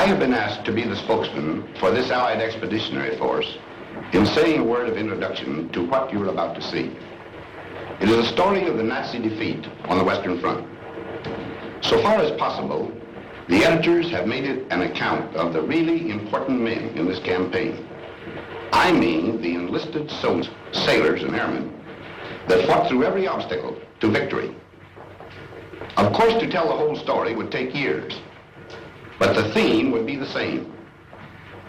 I have been asked to be the spokesman for this Allied Expeditionary Force in saying a word of introduction to what you're about to see. It is a story of the Nazi defeat on the Western Front. So far as possible, the editors have made it an account of the really important men in this campaign. I mean the enlisted soldiers, sailors and airmen that fought through every obstacle to victory. Of course, to tell the whole story would take years, but the theme would be the same.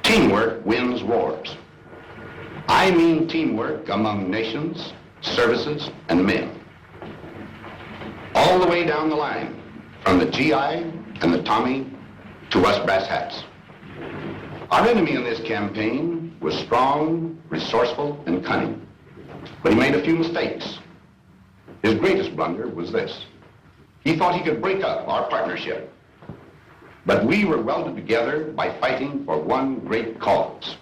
Teamwork wins wars. I mean teamwork among nations, services, and men. All the way down the line, from the GI and the Tommy to us brass hats. Our enemy in this campaign was strong, resourceful, and cunning, but he made a few mistakes. His greatest blunder was this. He thought he could break up our partnership, but we were welded together by fighting for one great cause,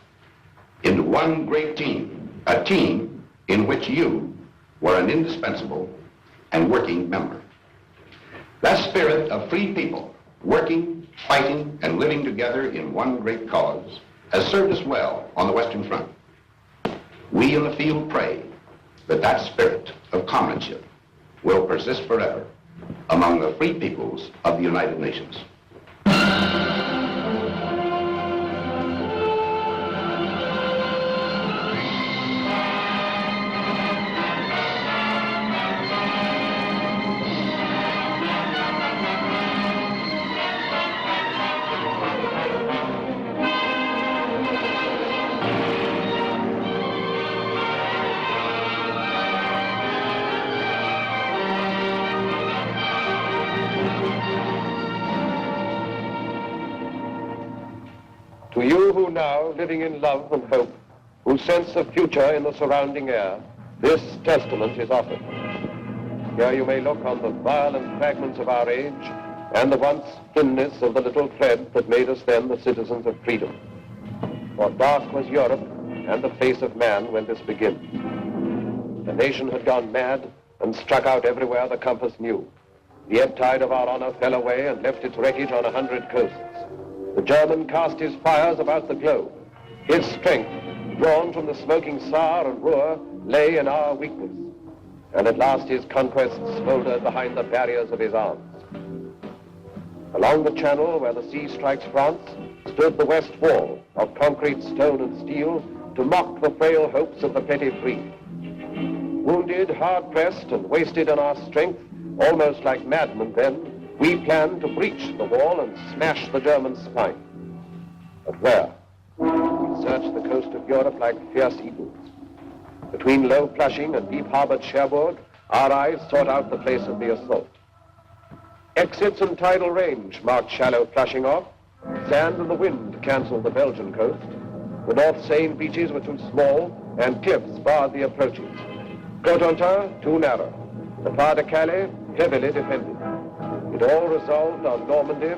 into one great team, a team in which you were an indispensable and working member. That spirit of free people, working, fighting, and living together in one great cause, has served us well on the Western Front. We in the field pray that that spirit of comradeship will persist forever among the free peoples of the United Nations. To you who now, living in love and hope, who sense a future in the surrounding air, this testament is offered. Here you may look on the violent fragments of our age and the once thinness of the little thread that made us then the citizens of freedom. For dark was Europe and the face of man when this begins. The nation had gone mad and struck out everywhere the compass knew. The ebb tide of our honor fell away and left its wreckage on 100 coasts. The German cast his fires about the globe. His strength, drawn from the smoking Saar and Ruhr, lay in our weakness. And at last his conquests smoldered behind the barriers of his arms. Along the channel where the sea strikes France stood the West Wall of concrete, stone, and steel to mock the frail hopes of the petty free. Wounded, hard-pressed, and wasted in our strength, almost like madmen then, we planned to breach the wall and smash the German spine. But where? We searched the coast of Europe like fierce eagles. Between low Flushing and deep-harbored Cherbourg, our eyes sought out the place of the assault. Exits and tidal range marked shallow Flushing off. Sand and the wind canceled the Belgian coast. The North Seine beaches were too small, and cliffs barred the approaches. Cotentin, too narrow. The Pas de Calais, heavily defended. It all resolved on Normandy,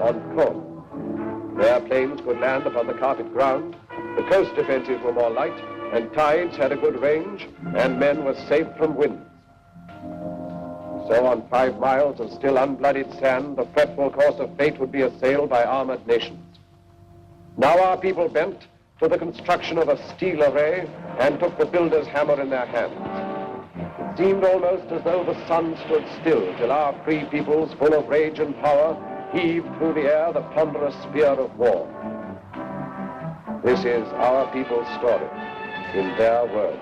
on Caen. There planes could land upon the carpet ground, the coast defenses were more light, and tides had a good range, and men were safe from winds. So on 5 miles of still unbloodied sand, the fretful course of fate would be assailed by armored nations. Now our people bent to the construction of a steel array and took the builder's hammer in their hands. It seemed almost as though the sun stood still till our free peoples, full of rage and power, heaved through the air the ponderous spear of war. This is our people's story, in their words.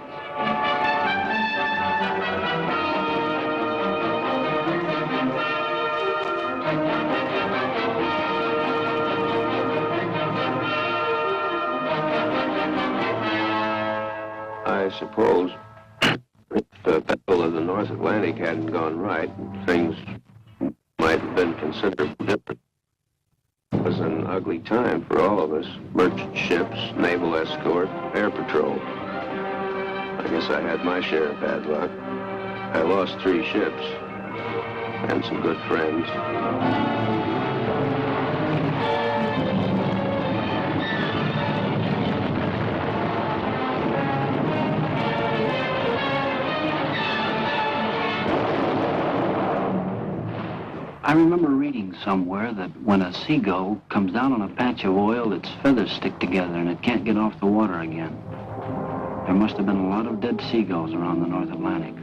I suppose if the battle of the North Atlantic hadn't gone right, things might have been considerably different. It was an ugly time for all of us. Merchant ships, naval escort, air patrol. I guess I had my share of bad luck. I lost 3 ships and some good friends. I remember reading somewhere that when a seagull comes down on a patch of oil, its feathers stick together and it can't get off the water again. There must have been a lot of dead seagulls around the North Atlantic.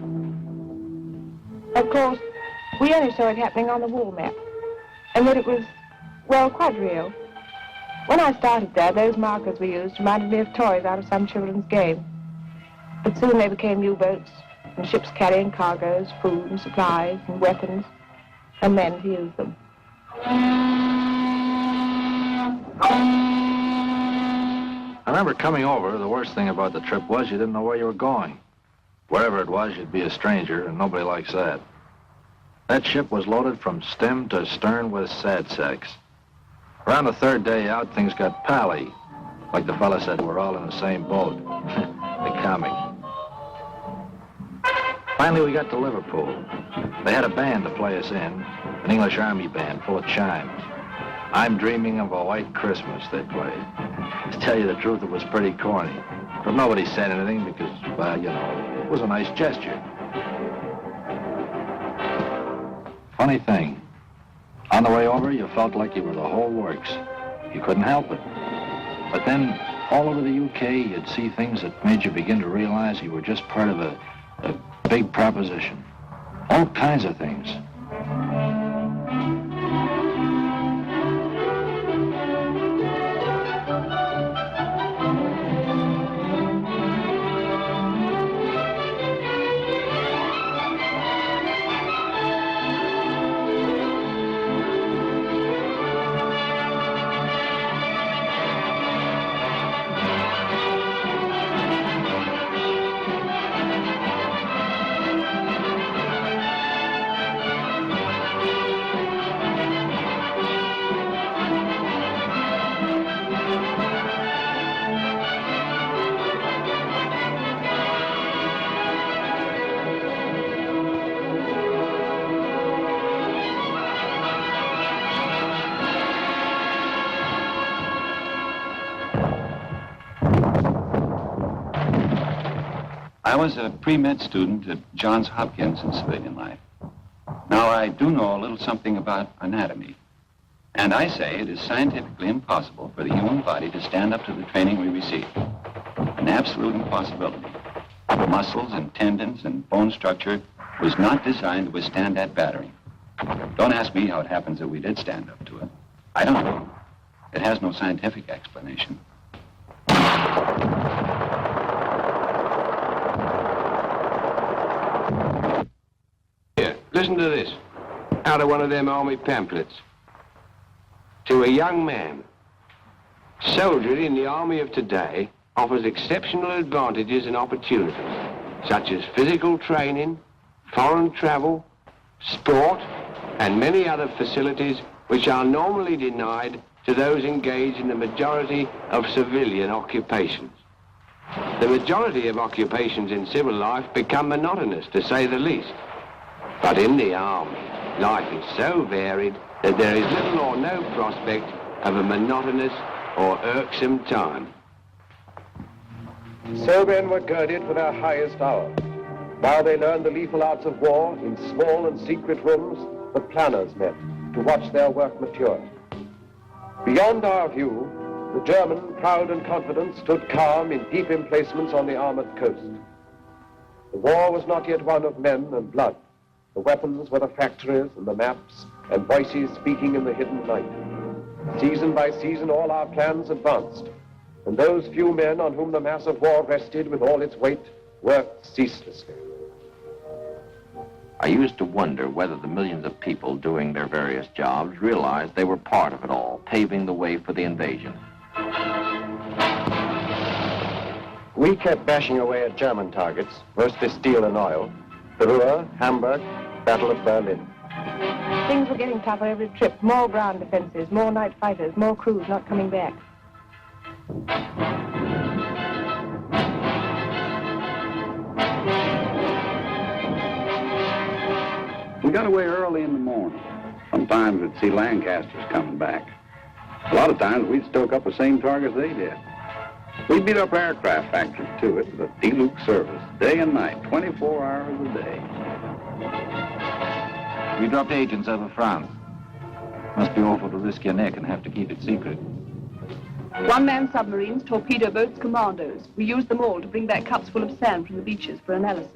Of course, we only saw it happening on the wall map, and that it was, well, quite real. When I started there, those markers we used reminded me of toys out of some children's game. But soon they became U-boats and ships carrying cargoes, food and supplies and weapons, and men to use them. I remember coming over, the worst thing about the trip was you didn't know where you were going. Wherever it was, you'd be a stranger, and nobody likes that. That ship was loaded from stem to stern with sad sacks. Around the third day out, things got pally. Like the fella said, we're all in the same boat. The comic. Finally, we got to Liverpool. They had a band to play us in, an English Army band full of chimes. I'm dreaming of a white Christmas, they played. To tell you the truth, it was pretty corny. But nobody said anything because, well, you know, it was a nice gesture. Funny thing, on the way over, you felt like you were the whole works. You couldn't help it. But then, all over the UK, you'd see things that made you begin to realize you were just part of a big proposition. All kinds of things. I was a pre-med student at Johns Hopkins in civilian life. Now, I do know a little something about anatomy. And I say it is scientifically impossible for the human body to stand up to the training we receive. An absolute impossibility. The muscles and tendons and bone structure was not designed to withstand that battering. Don't ask me how it happens that we did stand up to it. I don't know. It has no scientific explanation. Listen to this, out of one of them army pamphlets. To a young man, soldiering in the army of today offers exceptional advantages and opportunities, such as physical training, foreign travel, sport, and many other facilities which are normally denied to those engaged in the majority of civilian occupations. The majority of occupations in civil life become monotonous, to say the least. But in the army, life is so varied that there is little or no prospect of a monotonous or irksome time. So men were girded for their highest hour. Now they learn the lethal arts of war in small and secret rooms the planners met to watch their work mature. Beyond our view, the German, proud and confident, stood calm in deep emplacements on the armored coast. The war was not yet one of men and blood. The weapons were the factories and the maps and voices speaking in the hidden night. Season by season, all our plans advanced, and those few men on whom the mass of war rested with all its weight worked ceaselessly. I used to wonder whether the millions of people doing their various jobs realized they were part of it all, paving the way for the invasion. We kept bashing away at German targets, mostly steel and oil. Ruhr, Hamburg, Battle of Berlin. Things were getting tougher every trip. More ground defenses, more night fighters, more crews not coming back. We got away early in the morning. Sometimes we'd see Lancasters coming back. A lot of times we'd stoke up the same targets they did. We beat up aircraft factories, too. It was a D-Luke service, day and night, 24 hours a day. We dropped agents over France. Must be awful to risk your neck and have to keep it secret. One-man submarines, torpedo boats, commandos. We used them all to bring back cups full of sand from the beaches for analysis.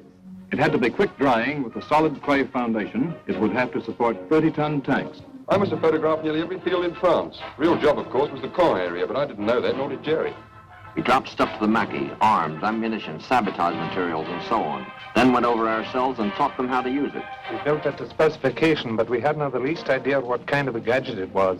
It had to be quick drying with a solid clay foundation. It would have to support 30-ton tanks. I must have photographed nearly every field in France. Real job, of course, was the Caen area, but I didn't know that, nor did Jerry. We dropped stuff to the Mackie, arms, ammunition, sabotage materials, and so on. Then went over ourselves and taught them how to use it. We built it to specification, but we hadn't the least idea what kind of a gadget it was.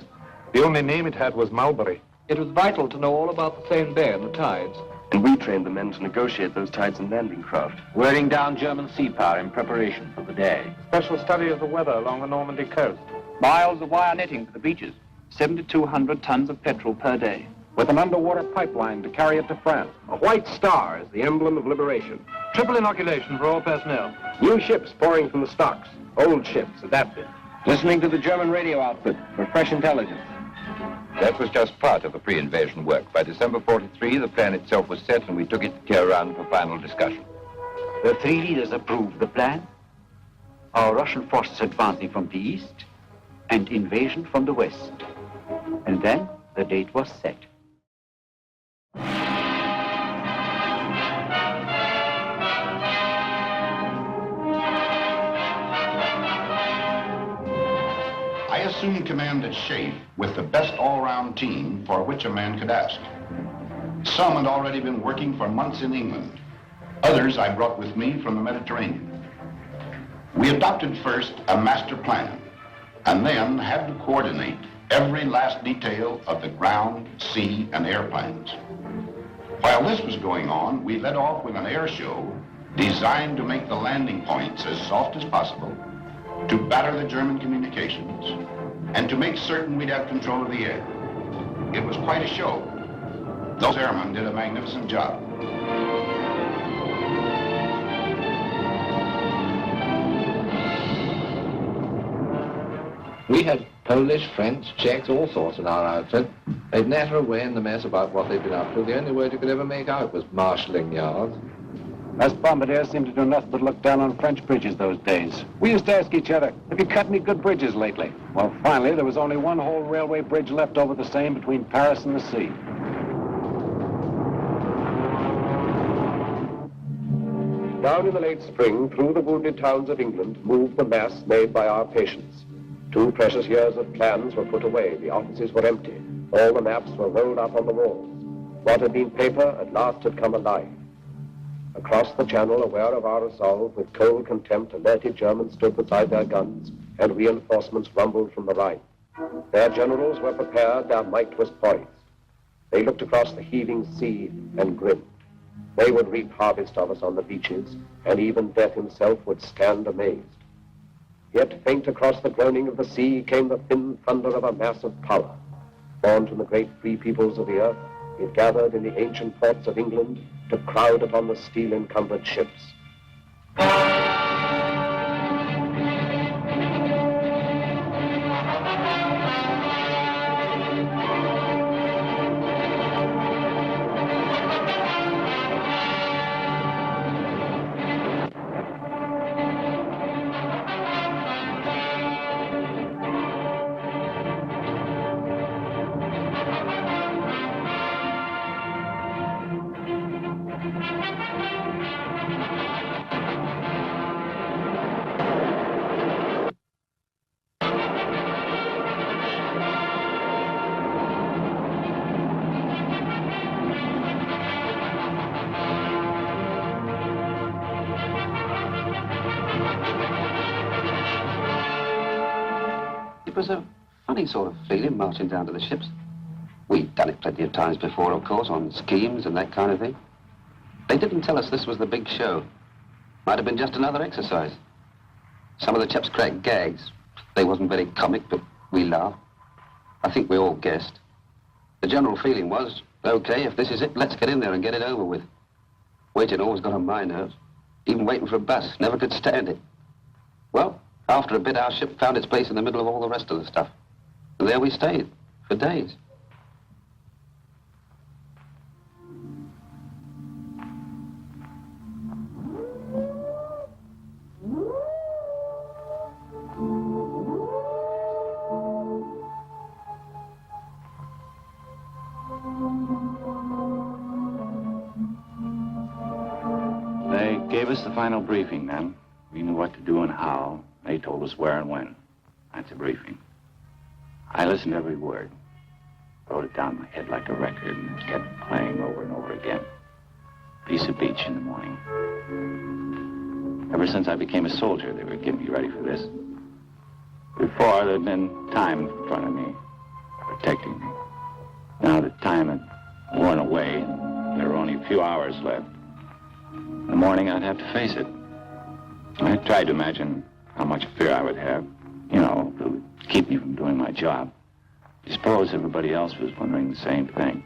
The only name it had was Mulberry. It was vital to know all about the Seine Bay and the tides. And we trained the men to negotiate those tides and landing craft. Wearing down German sea power in preparation for the day. Special study of the weather along the Normandy coast. Miles of wire netting for the beaches. 7,200 tons of petrol per day. With an underwater pipeline to carry it to France. A white star is the emblem of liberation. Triple inoculation for all personnel. New ships pouring from the stocks. Old ships adapted. Listening to the German radio outfit for fresh intelligence. That was just part of the pre-invasion work. By December 43, the plan itself was set, and we took it to Tehran for final discussion. The three leaders approved the plan. Our Russian forces advancing from the east and invasion from the west. And then the date was set. I assumed command at Scheldt with the best all-round team for which a man could ask. Some had already been working for months in England. Others I brought with me from the Mediterranean. We adopted first a master plan, and then had to coordinate every last detail of the ground, sea, and air plans. While this was going on, we led off with an air show designed to make the landing points as soft as possible, to batter the German communications, and to make certain we'd have control of the air. It was quite a show. Those airmen did a magnificent job. We had Polish, French, Czechs, all sorts in our outfit. They'd natter away in the mess about what they'd been up to. The only word you could ever make out was marshalling yards. Us bombardiers seemed to do nothing but look down on French bridges those days. We used to ask each other, have you cut any good bridges lately? Well, finally, there was only one whole railway bridge left over the Seine between Paris and the sea. Down in the late spring, through the wounded towns of England, moved the mass made by our patients. 2 precious years of plans were put away. The offices were empty. All the maps were rolled up on the walls. What had been paper at last had come alive. Across the channel, aware of our resolve, with cold contempt, alerted Germans stood beside their guns, and reinforcements rumbled from the Rhine. Their generals were prepared, their might was poised. They looked across the heaving sea and grinned. They would reap harvest of us on the beaches, and even death himself would stand amazed. Yet faint across the groaning of the sea came the thin thunder of a mass of power. Born from the great free peoples of the earth, it gathered in the ancient ports of England to crowd upon the steel-encumbered ships. It was a funny sort of feeling marching down to the ships. We'd done it plenty of times before, of course, on schemes and that kind of thing. They didn't tell us this was the big show. Might have been just another exercise. Some of the chaps cracked gags. They wasn't very comic, but we laughed. I think we all guessed. The general feeling was, okay, if this is it, let's get in there and get it over with. Waiting always got on my nerves. Even waiting for a bus, never could stand it. Well, after a bit, our ship found its place in the middle of all the rest of the stuff. And there we stayed, for days. gave us the final briefing then. We knew what to do and how. They told us where and when. That's a briefing. I listened to every word. Wrote it down in my head like a record and it kept playing over and over again. Piece of beach in the morning. Ever since I became a soldier, they were getting me ready for this. Before, there'd been time in front of me, protecting me. Now the time had worn away, and there were only a few hours left. In the morning, I'd have to face it. I tried to imagine how much fear I would have. You know, it would keep me from doing my job. I suppose everybody else was wondering the same thing.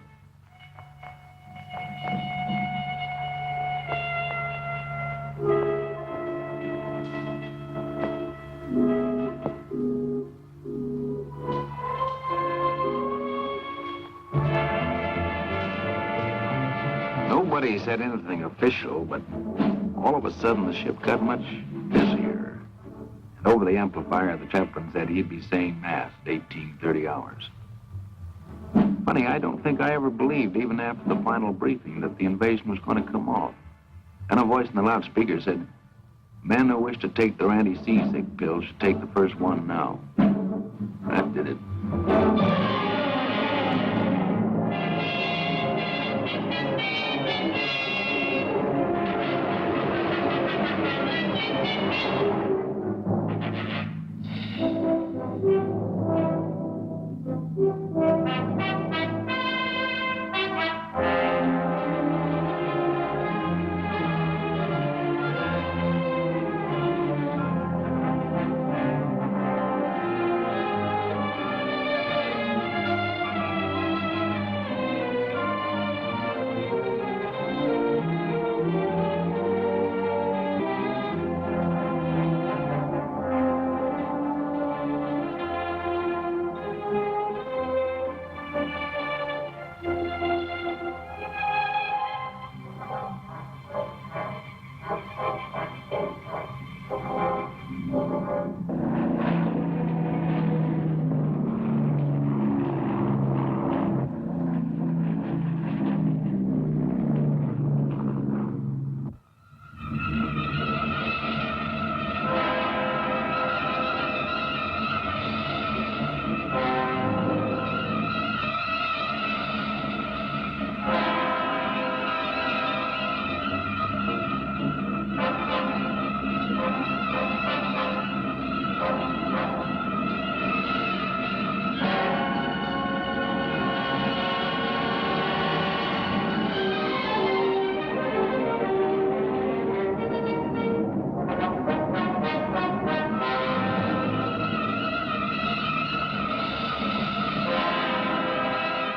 Nobody said anything official, but all of a sudden the ship got much busier. And over the amplifier, the chaplain said he'd be saying Mass at 18:30 hours. Funny, I don't think I ever believed, even after the final briefing, that the invasion was going to come off. And a voice in the loudspeaker said, men who wish to take their anti-seasick pills should take the first one now. That did it.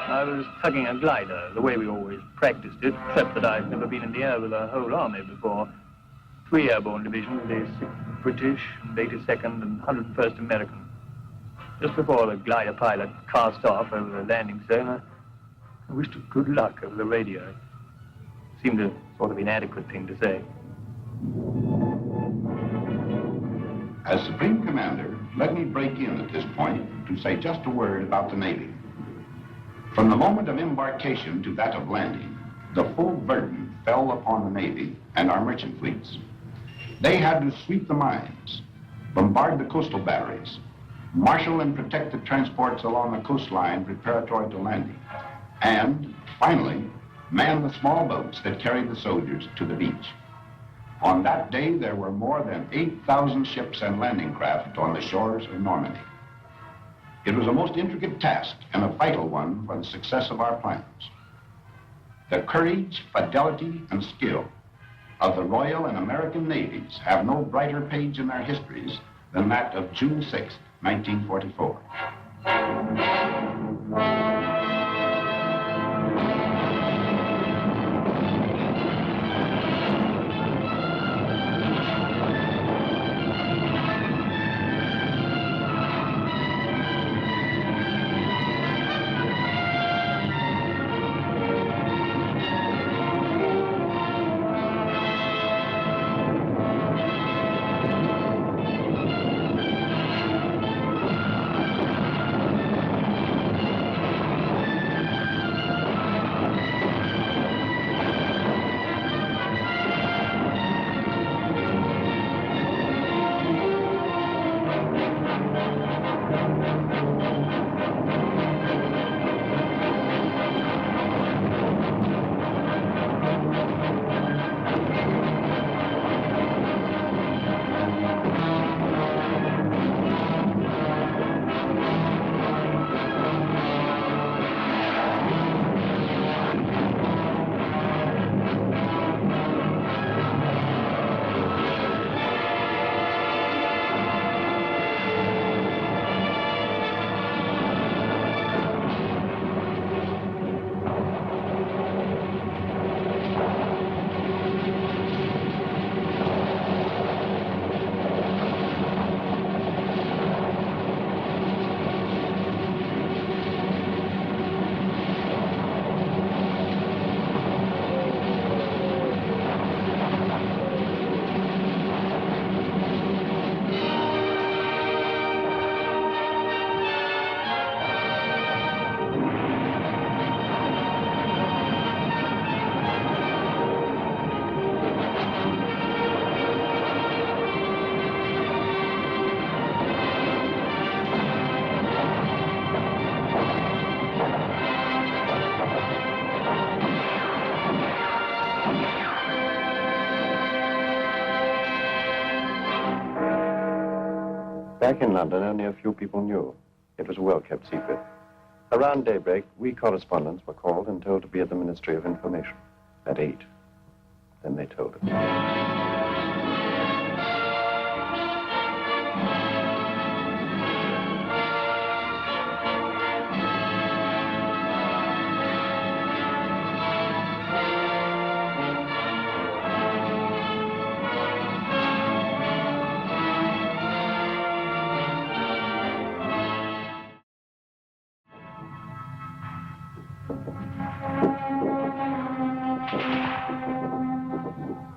I was tugging a glider, the way we always practiced it, except that I've never been in the air with a whole army before. 3 airborne divisions, the 6th British, and 82nd and 101st American. Just before the glider pilot cast off over the landing zone, I wished him good luck over the radio. It seemed a sort of inadequate thing to say. As Supreme Commander, let me break in at this point to say just a word about the Navy. From the moment of embarkation to that of landing, the full burden fell upon the Navy and our merchant fleets. They had to sweep the mines, bombard the coastal batteries, marshal and protect the transports along the coastline preparatory to landing, and, finally, man the small boats that carried the soldiers to the beach. On that day, there were more than 8,000 ships and landing craft on the shores of Normandy. It was a most intricate task and a vital one for the success of our plans. The courage, fidelity, and skill of the Royal and American Navies have no brighter page in their histories than that of June 6, 1944. Back in London, only a few people knew. It was a well-kept secret. Around daybreak, we correspondents were called and told to be at the Ministry of Information at 8. Then they told us.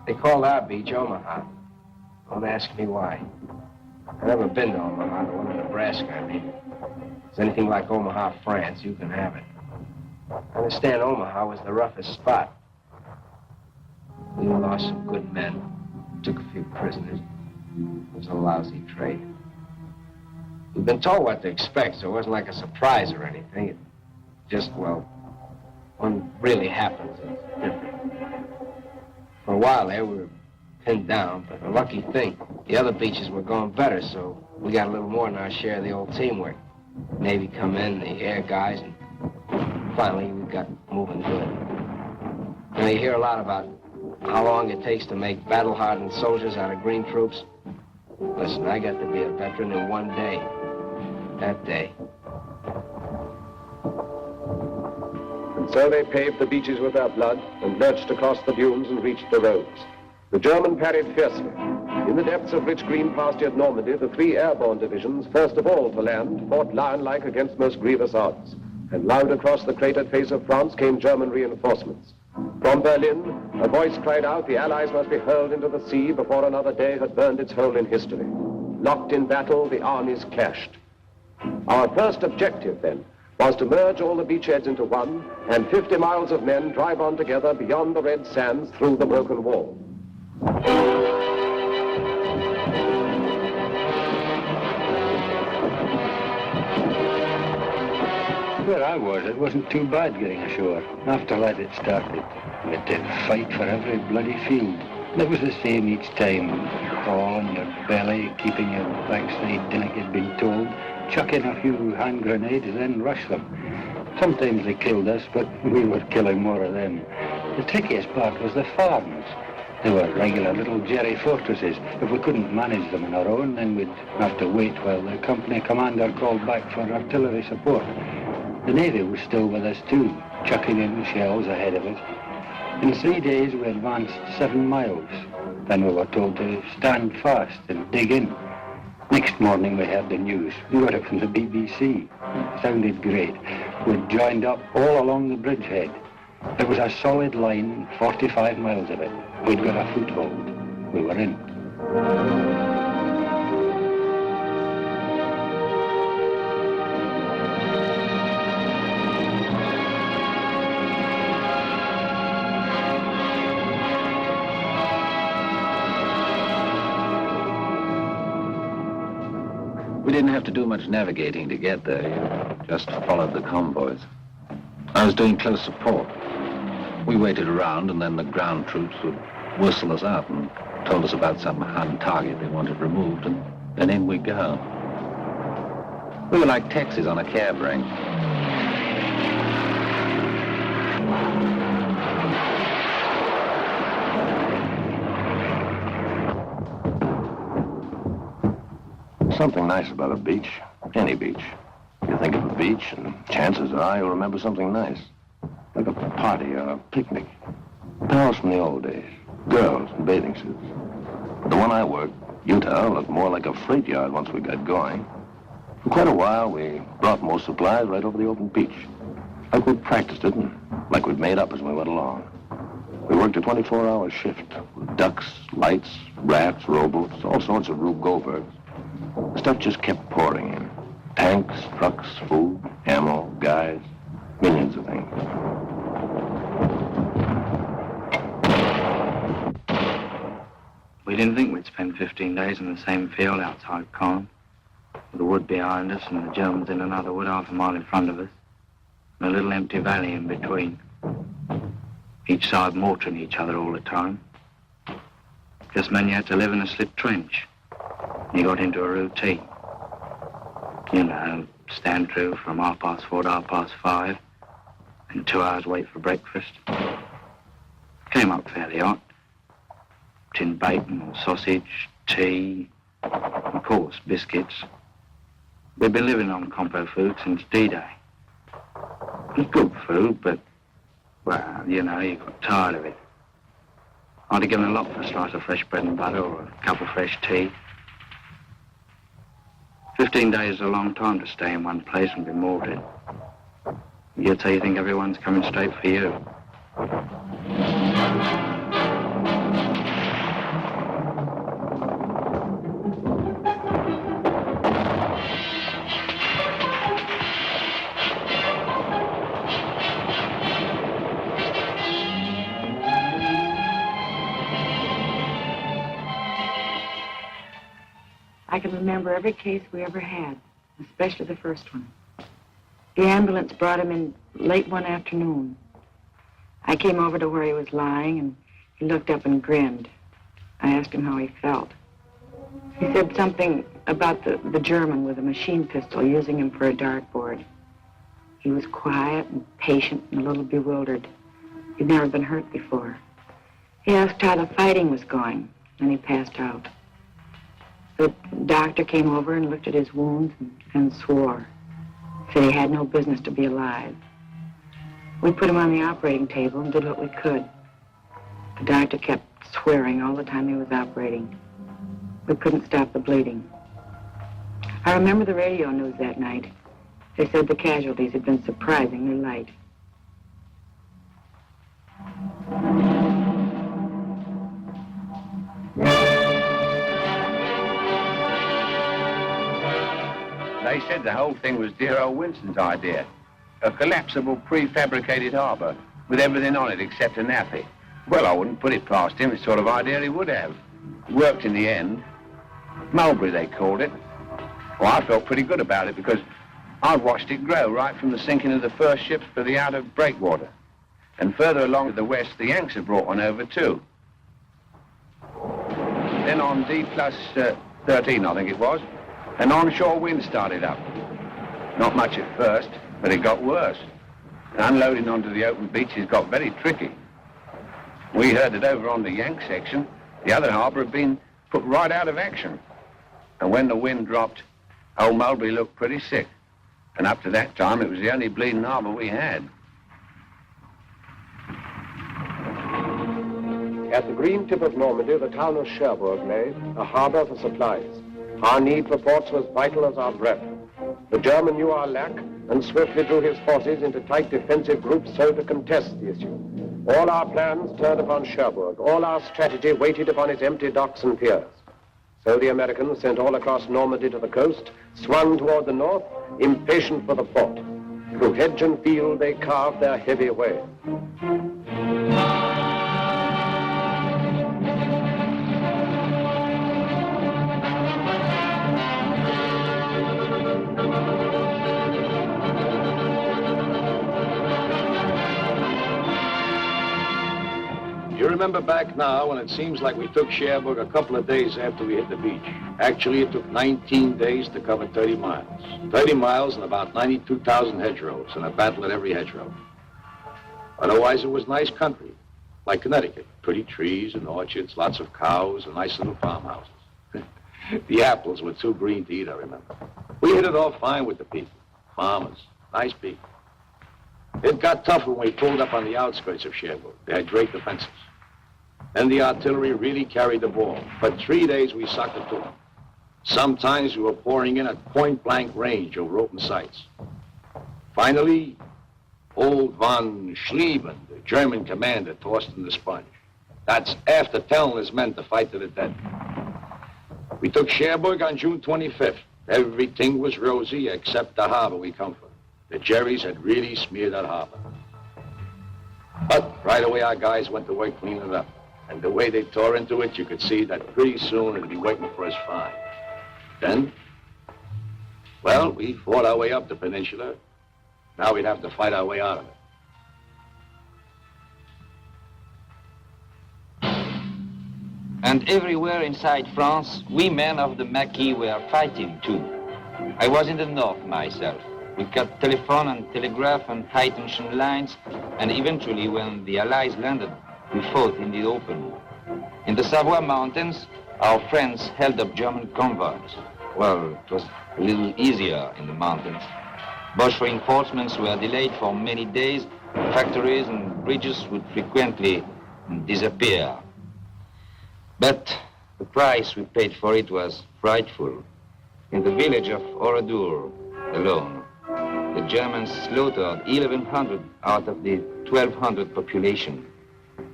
They call our beach Omaha. Don't ask me why. I've never been to Omaha, the one in Nebraska, I mean. If it's anything like Omaha, France, you can have it. I understand Omaha was the roughest spot. We lost some good men, took a few prisoners. It was a lousy trade. We've been told what to expect, so it wasn't like a surprise or anything. It just, well, when it really happens, it's different. For a while there, we were pinned down, but a lucky thing, the other beaches were going better, so we got a little more than our share of the old teamwork. Navy come in, the air guys, and finally we got moving good. You know, you hear a lot about how long it takes to make battle-hardened soldiers out of green troops. Listen, I got to be a veteran in one day. That day. And so they paved the beaches with their blood and lurched across the dunes and reached the roads. The German parried fiercely. In the depths of rich green pastured Normandy, the 3 airborne divisions, first of all to land, fought lion-like against most grievous odds. And loud across the cratered face of France came German reinforcements. From Berlin, a voice cried out the Allies must be hurled into the sea before another day had burned its hole in history. Locked in battle, the armies clashed. Our first objective, then, was to merge all the beachheads into one, and 50 miles of men drive on together beyond the red sands through the broken wall. Where I was, it wasn't too bad getting ashore. After that it started. We had to fight for every bloody field. And it was the same each time. All on your belly, keeping your backside like you'd been told. Chuck in a few hand grenades and then rush them. Sometimes they killed us, but we were killing more of them. The trickiest part was the farms. They were regular little jerry fortresses. If we couldn't manage them on our own, then we'd have to wait while the company commander called back for artillery support. The Navy was still with us too, chucking in shells ahead of us. In 3 days we advanced 7 miles. Then we were told to stand fast and dig in. Next morning we heard the news. We got it from the BBC. It sounded great. We'd joined up all along the bridgehead. It was a solid line, 45 miles of it. We'd got a foothold. We were in. We didn't have to do much navigating to get there. Just followed the convoys. I was doing close support. We waited around, and then the ground troops would whistle us out and told us about some hand target they wanted removed, and then in we go. We were like taxis on a cab rank. Something nice about a beach, any beach. You think of a beach, and chances are you'll remember something nice. Like a party or a picnic. Pals from the old days. Girls in bathing suits. But the one I worked, Utah, looked more like a freight yard once we got going. For quite a while, we brought most supplies right over the open beach. Like we'd practiced it, and like we'd made up as we went along. We worked a 24-hour shift with ducks, lights, rafts, rowboats, all sorts of Rube Goldbergs. The stuff just kept pouring in. Tanks, trucks, food, ammo, guys, millions of things. We didn't think we'd spend 15 days in the same field outside Caen, with the wood behind us and the Germans in another wood half a mile in front of us, and a little empty valley in between. Each side mortaring each other all the time. Just meant you had to live in a slit trench. You got into a routine. You know, stand through from 4:30 to 5:30, and 2 hours wait for breakfast. Came up fairly hot. Tin bacon or sausage, tea, of course, biscuits. We've been living on compo food since D-Day. It was good food, but, well, you know, you got tired of it. I'd have given a lot for a slice of fresh bread and butter or a cup of fresh tea. 15 days is a long time to stay in one place and be mortared. Yet you think everyone's coming straight for you. I can remember every case we ever had, especially the first one. The ambulance brought him in late one afternoon. I came over to where he was lying, and he looked up and grinned. I asked him how he felt. He said something about the German with a machine pistol using him for a dartboard. He was quiet and patient and a little bewildered. He'd never been hurt before. He asked how the fighting was going, and he passed out. The doctor came over and looked at his wounds and swore. Said he had no business to be alive. We put him on the operating table and did what we could. The doctor kept swearing all the time he was operating. We couldn't stop the bleeding. I remember the radio news that night. They said the casualties had been surprisingly light. They said the whole thing was dear old Winston's idea. A collapsible prefabricated harbour with everything on it except a nappy. Well, I wouldn't put it past him, the sort of idea he would have. Worked in the end. Mulberry, they called it. Well, I felt pretty good about it because I'd watched it grow right from the sinking of the first ships for the outer breakwater. And further along to the west, the Yanks had brought one over too. Then on D+13, I think it was, an onshore wind started up. Not much at first, but it got worse. Unloading onto the open beaches got very tricky. We heard that over on the Yank section, the other harbour had been put right out of action. And when the wind dropped, old Mulberry looked pretty sick. And up to that time, it was the only bleeding harbour we had. At the green tip of Normandy, the town of Cherbourg lay, a harbour for supplies. Our need for ports was vital as our breath. The German knew our lack and swiftly drew his forces into tight defensive groups so to contest the issue. All our plans turned upon Cherbourg. All our strategy waited upon its empty docks and piers. So the Americans, sent all across Normandy to the coast, swung toward the north, impatient for the port. Through hedge and field, they carved their heavy way. You remember back now when it seems like we took Cherbourg a couple of days after we hit the beach. Actually, it took 19 days to cover 30 miles. 30 miles and about 92,000 hedgerows, and a battle at every hedgerow. Otherwise, it was nice country, like Connecticut. Pretty trees and orchards, lots of cows, and nice little farmhouses. The apples were too green to eat, I remember. We hit it all fine with the people. Farmers, nice people. It got tough when we pulled up on the outskirts of Cherbourg. They had great defenses. Then the artillery really carried the ball. For 3 days, we sucked it to them. Sometimes we were pouring in at point-blank range over open sights. Finally, old von Schlieben, the German commander, tossed in the sponge. That's after telling his men to fight to the death. We took Cherbourg on June 25th. Everything was rosy except the harbor we come from. The Jerrys had really smeared that harbor. But right away, our guys went to work cleaning it up. And the way they tore into it, you could see that pretty soon it'd be waiting for us fine. Then, well, we fought our way up the peninsula. Now we'd have to fight our way out of it. And everywhere inside France, we men of the Maquis were fighting too. I was in the north myself. We cut telephone and telegraph and high-tension lines, and eventually, when the Allies landed, we fought in the open. In the Savoy Mountains, our friends held up German convoys. Well, it was a little easier in the mountains. Boche reinforcements were delayed for many days. Factories and bridges would frequently disappear. But the price we paid for it was frightful. In the village of Oradour alone, the Germans slaughtered 1,100 out of the 1,200 population,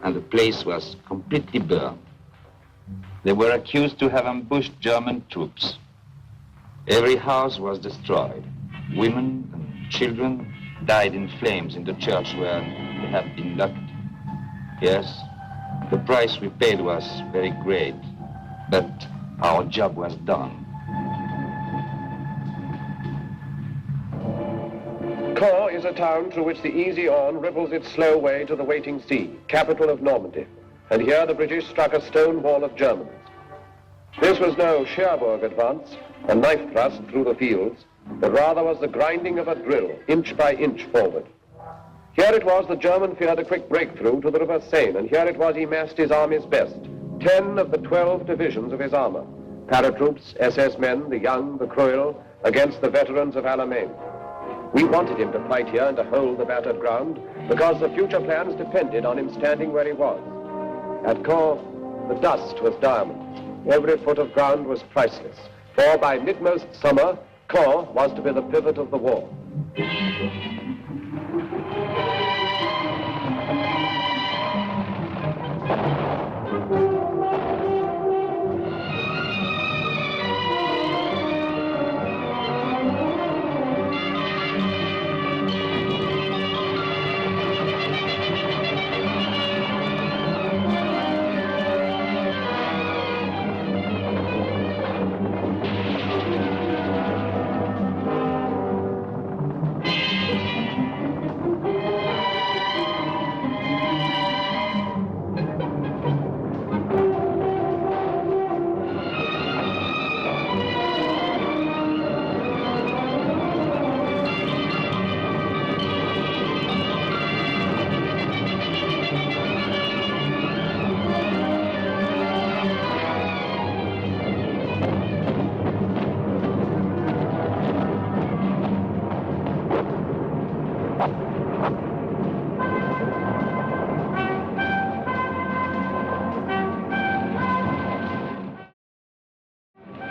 and the place was completely burned. They were accused to have ambushed German troops. Every house was destroyed. Women and children died in flames in the church where they had been locked. Yes, the price we paid was very great, but our job was done. Caen is a town through which the easy Orne ripples its slow way to the waiting sea, capital of Normandy. And here the British struck a stone wall of Germans. This was no Cherbourg advance, a knife thrust through the fields, but rather was the grinding of a drill, inch by inch forward. Here it was the German feared a quick breakthrough to the River Seine, and here it was he massed his army's best, 10 of the 12 divisions of his armor, paratroops, SS men, the young, the cruel, against the veterans of Alamein. We wanted him to fight here and to hold the battered ground, because the future plans depended on him standing where he was. At Caen, the dust was diamond. Every foot of ground was priceless, for by mid-most summer, Caen was to be the pivot of the war.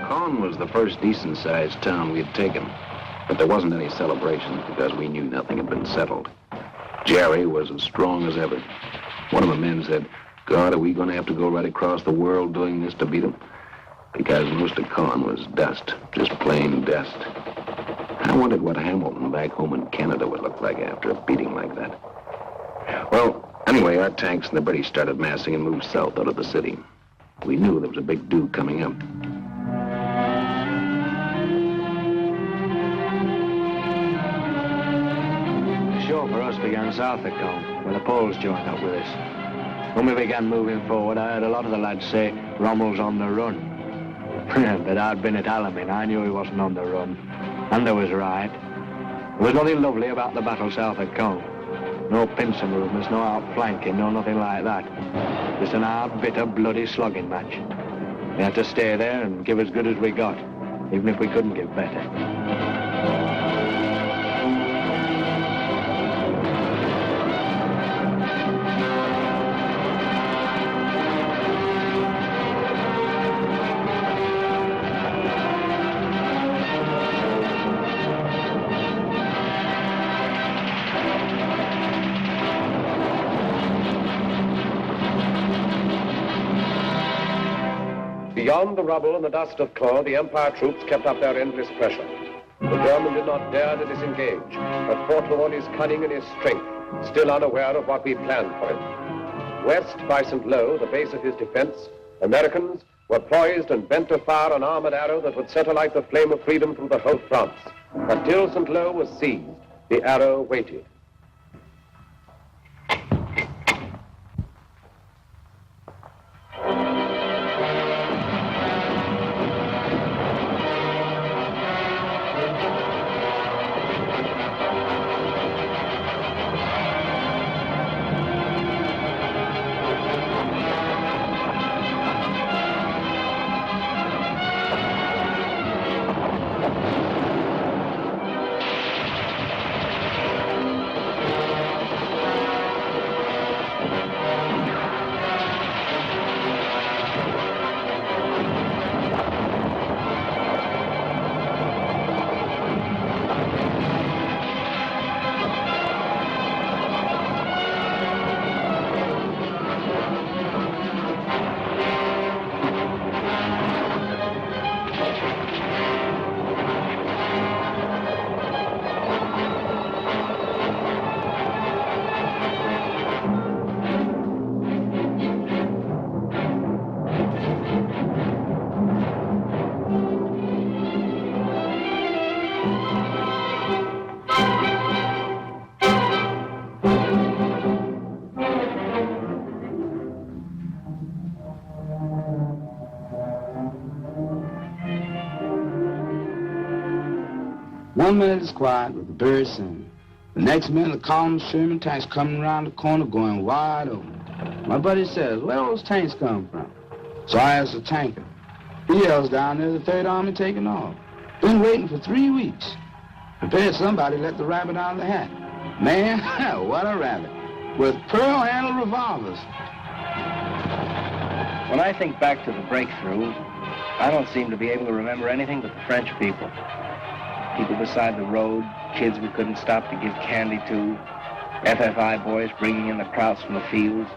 Caen was the first decent-sized town we had taken, but there wasn't any celebration because we knew nothing had been settled. Jerry was as strong as ever. One of the men said, "God, are we going to have to go right across the world doing this to beat them?" Because most of Caen was dust, just plain dust. I wondered what Hamilton back home in Canada would look like after a beating like that. Well, anyway, our tanks and the British started massing and moved south out of the city. We knew there was a big do coming up. The show for us began south of Caen, where the Poles joined up with us. When we began moving forward, I heard a lot of the lads say Rommel's on the run. But I'd been at Alamein, I knew he wasn't on the run. And they was right. There was nothing lovely about the battle south of Caen. No pincer movements, no outflanking, no nothing like that. Just an hard, bitter, bloody slugging match. We had to stay there and give as good as we got, even if we couldn't give better. Beyond the rubble and the dust of Caen, the Empire troops kept up their endless pressure. The German did not dare to disengage, but fought with all his cunning and his strength, still unaware of what we planned for him. West by St. Lo, the base of his defense, Americans were poised and bent to fire an armored arrow that would set alight the flame of freedom through the whole France. Until St. Lo was seized, the arrow waited. 1 minute it's quiet with the birds singing. The next minute, the column of Sherman tanks coming around the corner going wide open. My buddy says, where those tanks come from? So I asked the tanker. He yells down there, the Third Army taking off. Been waiting for 3 weeks. Prepared somebody let the rabbit out of the hat. Man, what a rabbit. With pearl-handled revolvers. When I think back to the breakthrough, I don't seem to be able to remember anything but the French people. People beside the road, kids we couldn't stop to give candy to, FFI boys bringing in the krauts from the fields,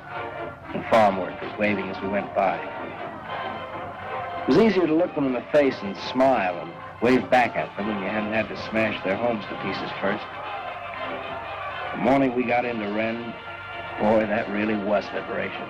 and farm workers waving as we went by. It was easier to look them in the face and smile and wave back at them when you hadn't had to smash their homes to pieces first. The morning we got into Rennes, boy, that really was liberation.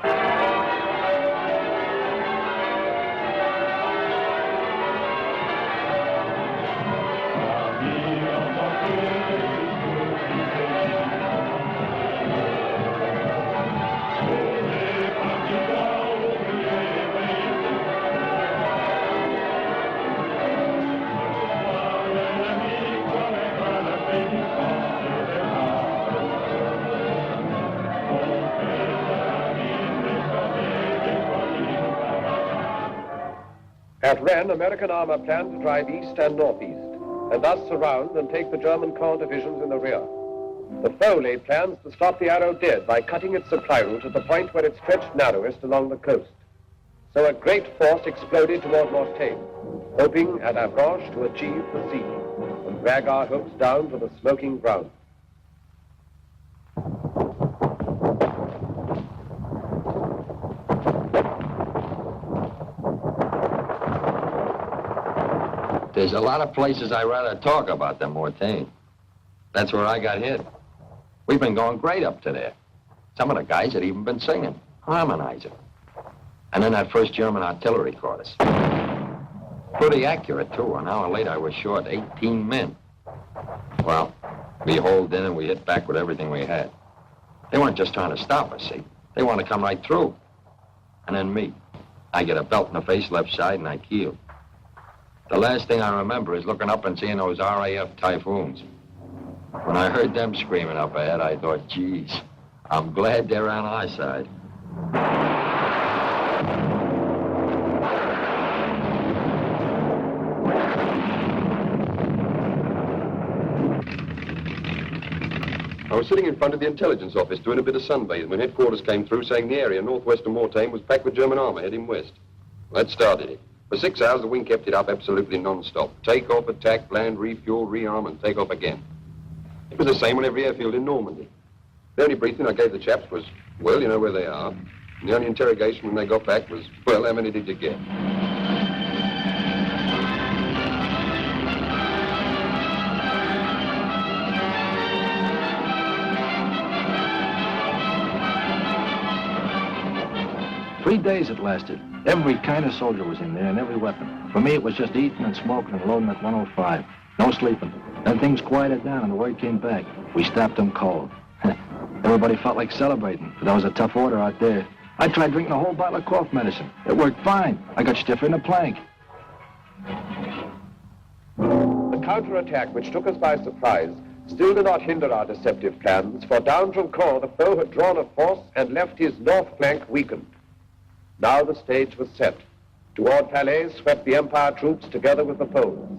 At Rennes, American armor planned to drive east and northeast, and thus surround and take the German Caen divisions in the rear. The foe laid plans to stop the arrow dead by cutting its supply route at the point where it stretched narrowest along the coast. So a great force exploded toward Mortagne, hoping at Avranches to achieve the sea and drag our hopes down to the smoking ground. There's a lot of places I'd rather talk about than Mortagne. That's where I got hit. We've been going great up to there. Some of the guys had even been singing, harmonizing. And then that first German artillery caught us. Pretty accurate, too. An hour later, I was short 18 men. Well, we holed in and we hit back with everything we had. They weren't just trying to stop us, see? They wanted to come right through. And then me. I get a belt in the face, left side, and I keeled. The last thing I remember is looking up and seeing those RAF Typhoons. When I heard them screaming up ahead, I thought, geez, I'm glad they're on our side. I was sitting in front of the intelligence office doing a bit of sunbathing when headquarters came through saying the area northwest of Mortagne was packed with German armor heading west. Well, that started it. For 6 hours, the wing kept it up absolutely non-stop. Take off, attack, land, refuel, rearm, and take off again. It was the same on every airfield in Normandy. The only briefing I gave the chaps was, well, you know where they are. And the only interrogation when they got back was, well, how many did you get? Three days it lasted. Every kind of soldier was in there and every weapon. For me, it was just eating and smoking and loading at 105. No sleeping. Then things quieted down and the word came back. We stopped them cold. Everybody felt like celebrating, but that was a tough order out there. I tried drinking a whole bottle of cough medicine. It worked fine. I got stiffer than a plank. The counterattack, which took us by surprise, still did not hinder our deceptive plans, for down from Caen the foe had drawn a force and left his north flank weakened. Now the stage was set. Toward Falaise swept the Empire troops together with the Poles.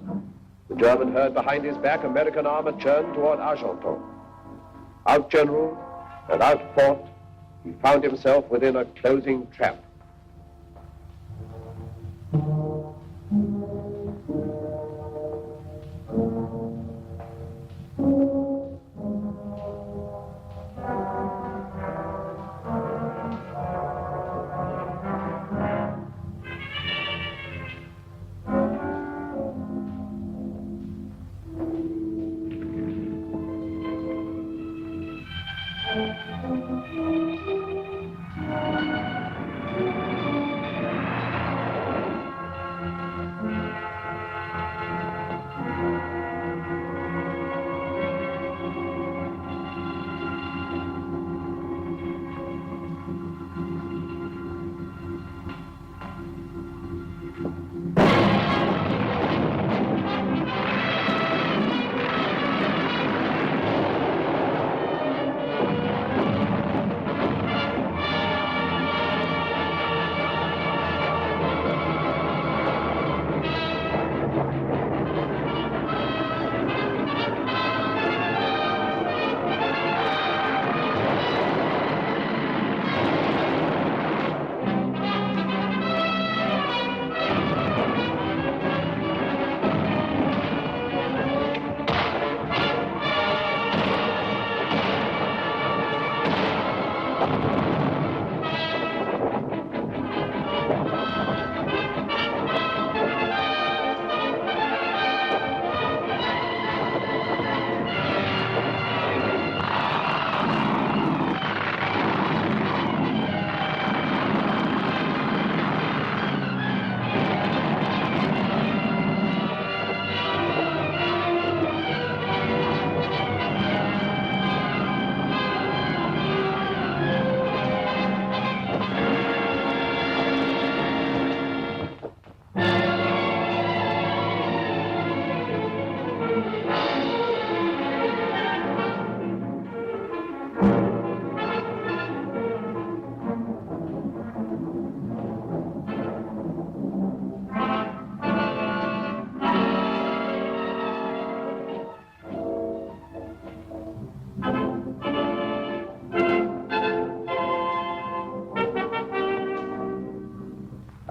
The German heard behind his back American armor churn toward Argenton. Outgeneraled and outfought, he found himself within a closing trap.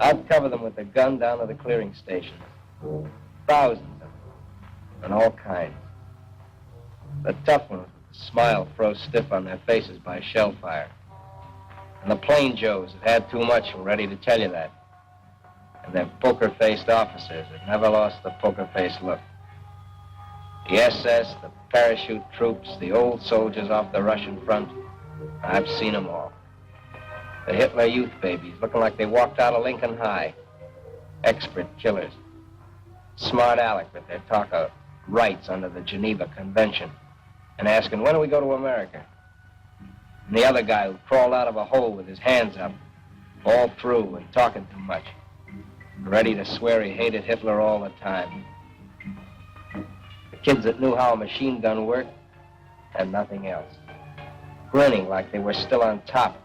I'd cover them with the gun down to the clearing stations. Thousands of them, and all kinds. The tough ones with the smile froze stiff on their faces by shell fire. And the plain Joes that had too much were ready to tell you that. And their poker-faced officers that never lost the poker-faced look. The SS, the parachute troops, the old soldiers off the Russian front, I've seen them all. The Hitler youth babies looking like they walked out of Lincoln High. Expert killers. Smart Alec with their talk of rights under the Geneva Convention and asking, when do we go to America? And the other guy who crawled out of a hole with his hands up, all through and talking too much, ready to swear he hated Hitler all the time. The kids that knew how a machine gun worked and nothing else. Grinning like they were still on top.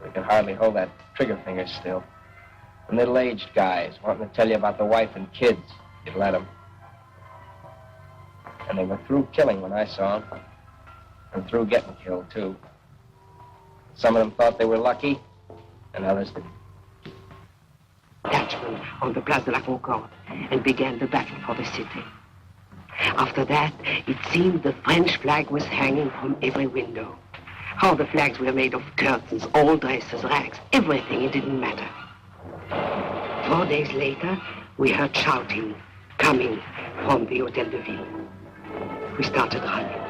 They could hardly hold that trigger finger still. And middle-aged guys wanting to tell you about the wife and kids. You'd let them. And they were through killing when I saw them. And through getting killed, too. Some of them thought they were lucky, and others didn't. Dutchmen on the Place de la Concorde and began the battle for the city. After that, it seemed the French flag was hanging from every window. All the flags were made of curtains, old dresses, rags, everything, it didn't matter. 4 days later, we heard shouting coming from the Hotel de Ville. We started running.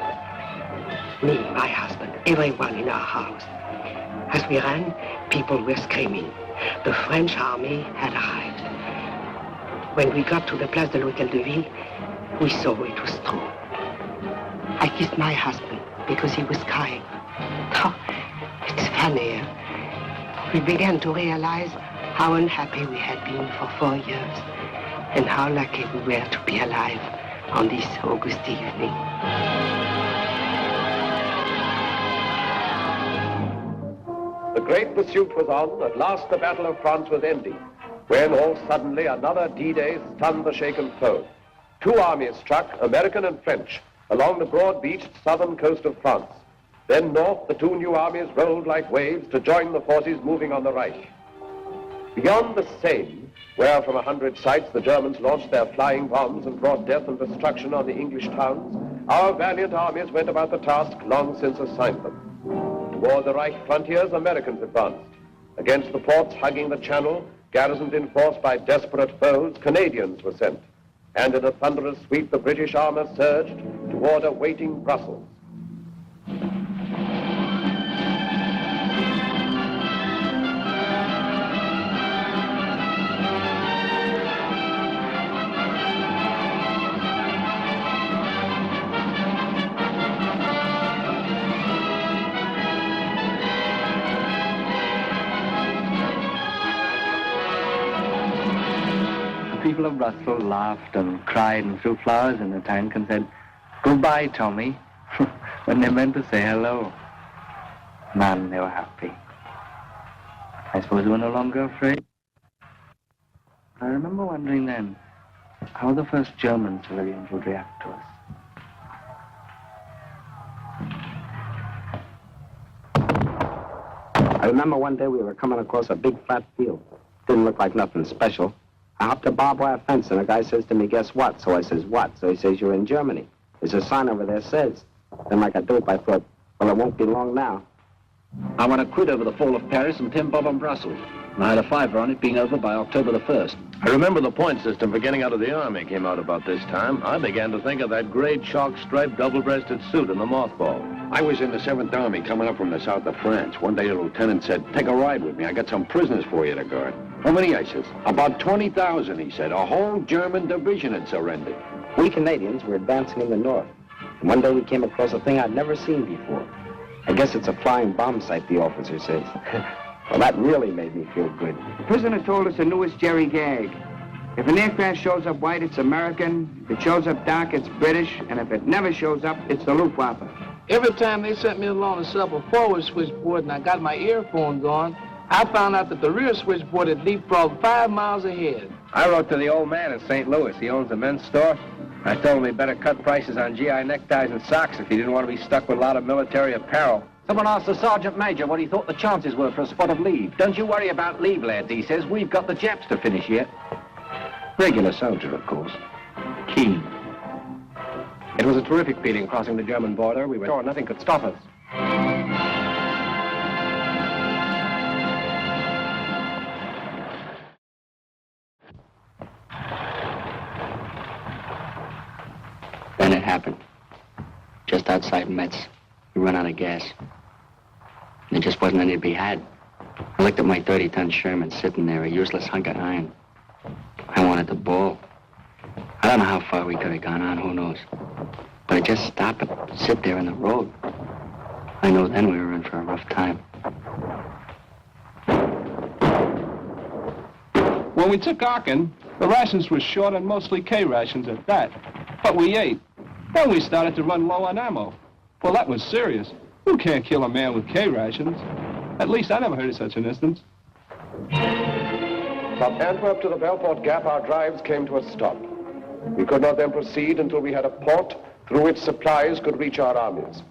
Me, my husband, everyone in our house. As we ran, people were screaming. The French army had arrived. When we got to the Place de l'Hôtel de Ville, we saw it was true. I kissed my husband because he was crying. Oh, it's funny, eh? We began to realize how unhappy we had been for 4 years and how lucky we were to be alive on this August evening. The great pursuit was on. At last the Battle of France was ending, when all suddenly another D-Day stunned the shaken foe. 2 armies struck, American and French, along the broad-beached southern coast of France. Then north, the 2 new armies rolled like waves to join the forces moving on the Reich. Beyond the Seine, where from 100 sites the Germans launched their flying bombs and brought death and destruction on the English towns, our valiant armies went about the task long since assigned them. Toward the Reich frontiers, Americans advanced. Against the ports hugging the Channel, garrisoned in force by desperate foes, Canadians were sent. And in a thunderous sweep, the British armor surged toward a waiting Brussels. People of Brussels laughed and cried and threw flowers in the tank and said, "Goodbye, Tommy," when they meant to say hello. Man, they were happy. I suppose they were no longer afraid. I remember wondering then how the first German civilians would react to us. I remember one day we were coming across a big flat field. Didn't look like nothing special. I hopped a barbed wire fence, and a guy says to me, "Guess what?" So I says, "What?" So he says, "You're in Germany. There's a sign over there says." Then like I do it, I thought, well, it won't be long now. I want to quit over the fall of Paris and pimp up on Brussels. And I had a fiver on it being over by October the 1st. I remember the point system for getting out of the Army came out about this time. I began to think of that great chalk-striped double-breasted suit in the mothball. I was in the 7th Army coming up from the south of France. One day a lieutenant said, "Take a ride with me. I got some prisoners for you to guard." "How many?" I says. "About 20,000, he said. A whole German division had surrendered." We Canadians were advancing in the north. And one day we came across a thing I'd never seen before. I guess it's a flying bomb site, the officer says. Well, that really made me feel good. The prisoner told us the newest Jerry gag. If an aircraft shows up white, it's American. If it shows up dark, it's British. And if it never shows up, it's the Luftwaffe. Every time they sent me along the upper forward switchboard and I got my earphones on, I found out that the rear switchboard had leapfrogged 5 miles ahead. I wrote to the old man in St. Louis. He owns a men's store. I told him he better cut prices on GI neckties and socks if he didn't want to be stuck with a lot of military apparel. Someone asked the Sergeant Major what he thought the chances were for a spot of leave. Don't you worry about leave, lads, he says. We've got the Japs to finish yet. Regular soldier, of course. Keen. It was a terrific feeling crossing the German border. We were sure nothing could stop us. Then it happened. Just outside Metz, we ran out of gas. There just wasn't any to be had. I looked at my 30-ton Sherman sitting there, a useless hunk of iron. I wanted to bawl. I don't know how far we could have gone on, who knows. But I just stopped and sit there in the road. I know then we were in for a rough time. When we took Aachen, the rations were short and mostly K rations at that. But we ate. Then we started to run low on ammo. Well, that was serious. You can't kill a man with K rations. At least I never heard of such an instance. From Antwerp to the Belfort Gap, our drives came to a stop. We could not then proceed until we had a port through which supplies could reach our armies.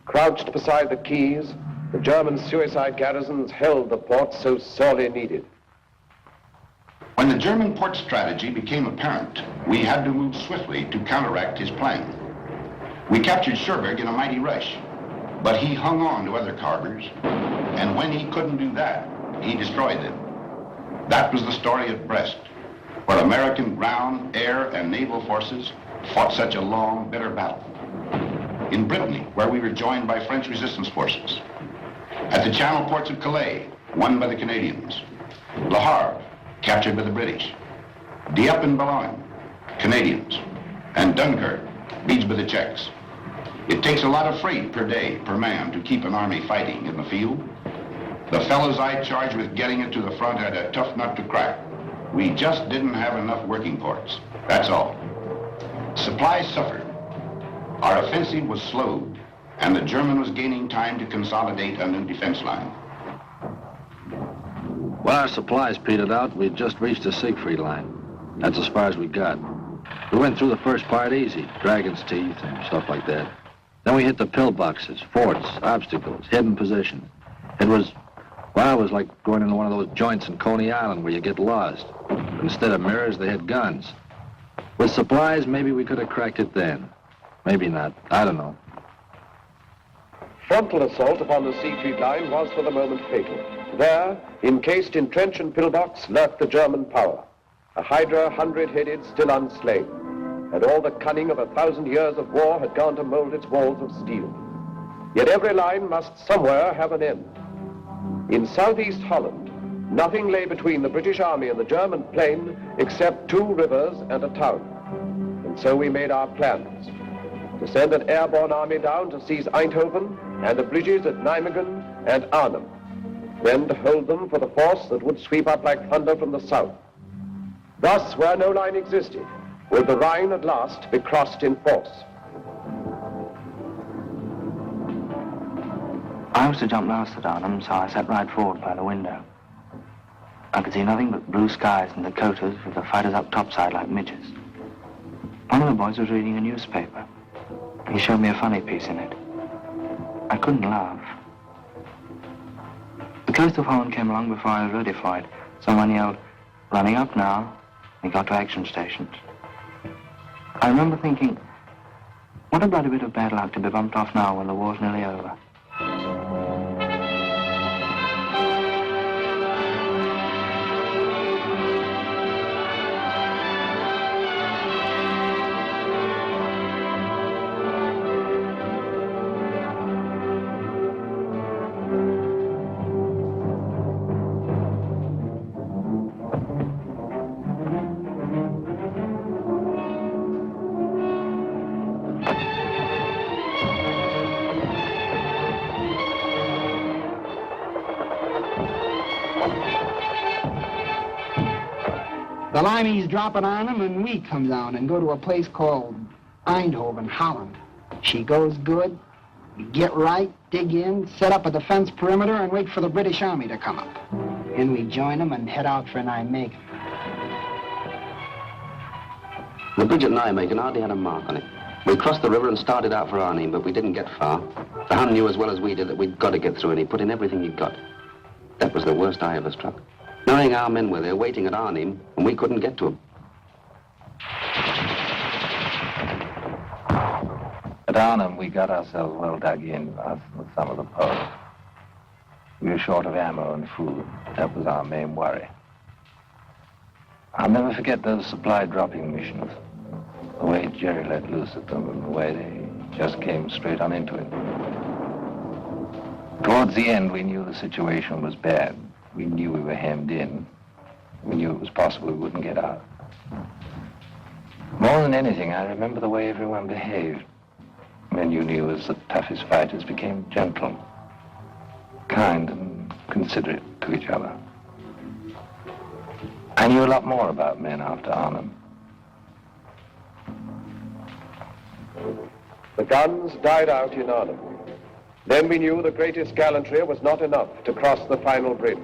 Crouched beside the quays, the German suicide garrisons held the port so sorely needed. When the German port strategy became apparent, we had to move swiftly to counteract his plan. We captured Cherbourg in a mighty rush, but he hung on to other harbors, and when he couldn't do that, he destroyed them. That was the story at Brest, where American ground, air, and naval forces fought such a long, bitter battle. In Brittany, where we were joined by French resistance forces. At the channel ports of Calais, won by the Canadians. Le Havre, captured by the British. Dieppe and Boulogne, Canadians. And Dunkirk, besieged by the Czechs. It takes a lot of freight per day, per man, to keep an army fighting in the field. The fellows I charged with getting it to the front had a tough nut to crack. We just didn't have enough working ports, that's all. Supplies suffered. Our offensive was slowed, and the German was gaining time to consolidate a new defense line. When our supplies petered out, we'd just reached the Siegfried line. That's as far as we got. We went through the first part easy, Dragon's Teeth and stuff like that. Then we hit the pillboxes, forts, obstacles, hidden positions. It was like going into one of those joints in Coney Island where you get lost. Instead of mirrors, they had guns. With supplies, maybe we could have cracked it then. Maybe not. I don't know. Frontal assault upon the Siegfried line was for the moment fatal. There, encased in trench and pillbox, lurked the German power. A hydra 100-headed, still unslain. And all the cunning of 1,000 years of war had gone to mold its walls of steel. Yet every line must somewhere have an end. In southeast Holland, nothing lay between the British Army and the German plain except 2 rivers and a town. And so we made our plans. To send an airborne army down to seize Eindhoven and the bridges at Nijmegen and Arnhem. Then to hold them for the force that would sweep up like thunder from the south. Thus, where no line existed, would the Rhine at last be crossed in force. I was to jump last at Arnhem, so I sat right forward by the window. I could see nothing but blue skies and Dakotas with the fighters up topside like midgets. One of the boys was reading a newspaper. He showed me a funny piece in it. I couldn't laugh. The coast of Holland came along before I was ready for it. Someone yelled, "Running up now." We got to action stations. I remember thinking, what a bloody bit of bad luck to be bumped off now when the war's nearly over. The lineys drop at Arnhem and we come down and go to a place called Eindhoven, Holland. She goes good. We get right, dig in, set up a defense perimeter and wait for the British Army to come up. And we join them and head out for Nijmegen. The bridge at Nijmegen hardly had a mark on it. We crossed the river and started out for Arnhem, but we didn't get far. The Hun knew as well as we did that we'd got to get through, and he put in everything he'd got. That was the worst I ever struck. Knowing our men were there waiting at Arnhem, and we couldn't get to them. At Arnhem, we got ourselves well dug in, us with some of the posts. We were short of ammo and food. That was our main worry. I'll never forget those supply dropping missions. The way Jerry let loose at them and the way they just came straight on into it. Towards the end, we knew the situation was bad. We knew we were hemmed in. We knew it was possible we wouldn't get out. More than anything, I remember the way everyone behaved. Men you knew as the toughest fighters became gentle, kind and considerate to each other. I knew a lot more about men after Arnhem. The guns died out in Arnhem. Then we knew the greatest gallantry was not enough to cross the final bridge.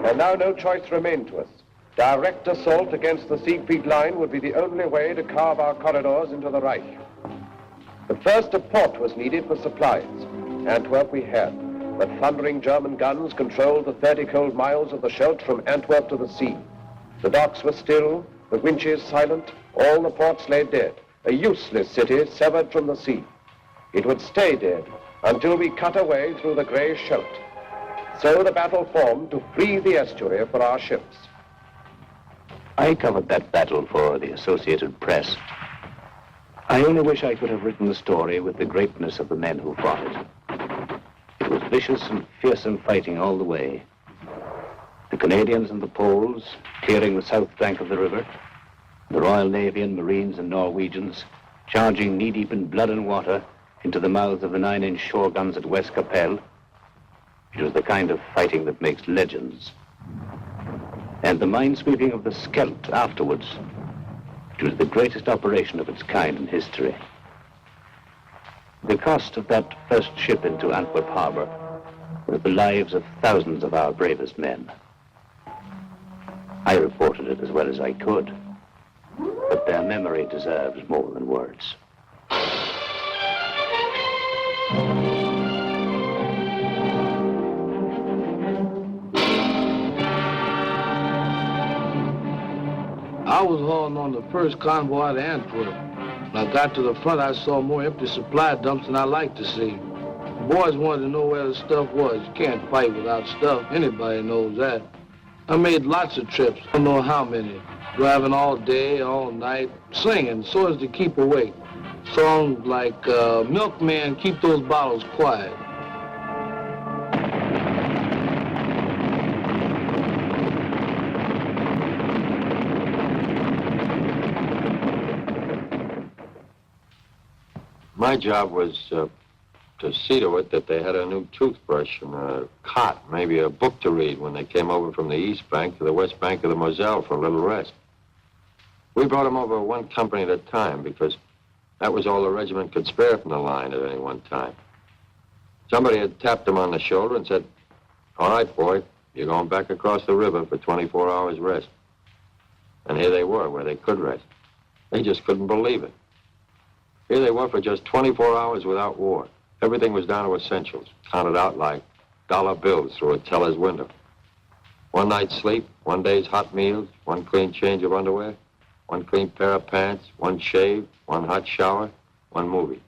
And now no choice remained to us. Direct assault against the Siegfried line would be the only way to carve our corridors into the Reich. But first a port was needed for supplies. Antwerp we had, but thundering German guns controlled the 30 cold miles of the Scheldt from Antwerp to the sea. The docks were still, the winches silent, all the ports lay dead. A useless city severed from the sea. It would stay dead until we cut a way through the grey Scheldt. So the battle formed to free the estuary for our ships. I covered that battle for the Associated Press. I only wish I could have written the story with the greatness of the men who fought it. It was vicious and fearsome fighting all the way. The Canadians and the Poles clearing the south bank of the river, the Royal Navy and Marines and Norwegians charging knee-deep in blood and water into the mouths of the 9-inch shore guns at West Capelle. It was the kind of fighting that makes legends. And the minesweeping of the Scheldt afterwards. It was the greatest operation of its kind in history. The cost of that first ship into Antwerp harbor was the lives of thousands of our bravest men. I reported it as well as I could, but their memory deserves more than words. I was hauling on the first convoy to Antwerp. When I got to the front, I saw more empty supply dumps than I liked to see. The boys wanted to know where the stuff was. You can't fight without stuff. Anybody knows that. I made lots of trips, I don't know how many. Driving all day, all night, singing so as to keep awake. Songs like, Milkman, Keep Those Bottles Quiet. My job was to see to it that they had a new toothbrush and a cot, maybe a book to read when they came over from the east bank to the west bank of the Moselle for a little rest. We brought them over one company at a time because that was all the regiment could spare from the line at any one time. Somebody had tapped them on the shoulder and said, "All right, boy, you're going back across the river for 24 hours rest." And here they were, where they could rest. They just couldn't believe it. Here they were for just 24 hours without war. Everything was down to essentials, counted out like dollar bills through a teller's window. One night's sleep, one day's hot meals, one clean change of underwear, one clean pair of pants, one shave, one hot shower, one movie.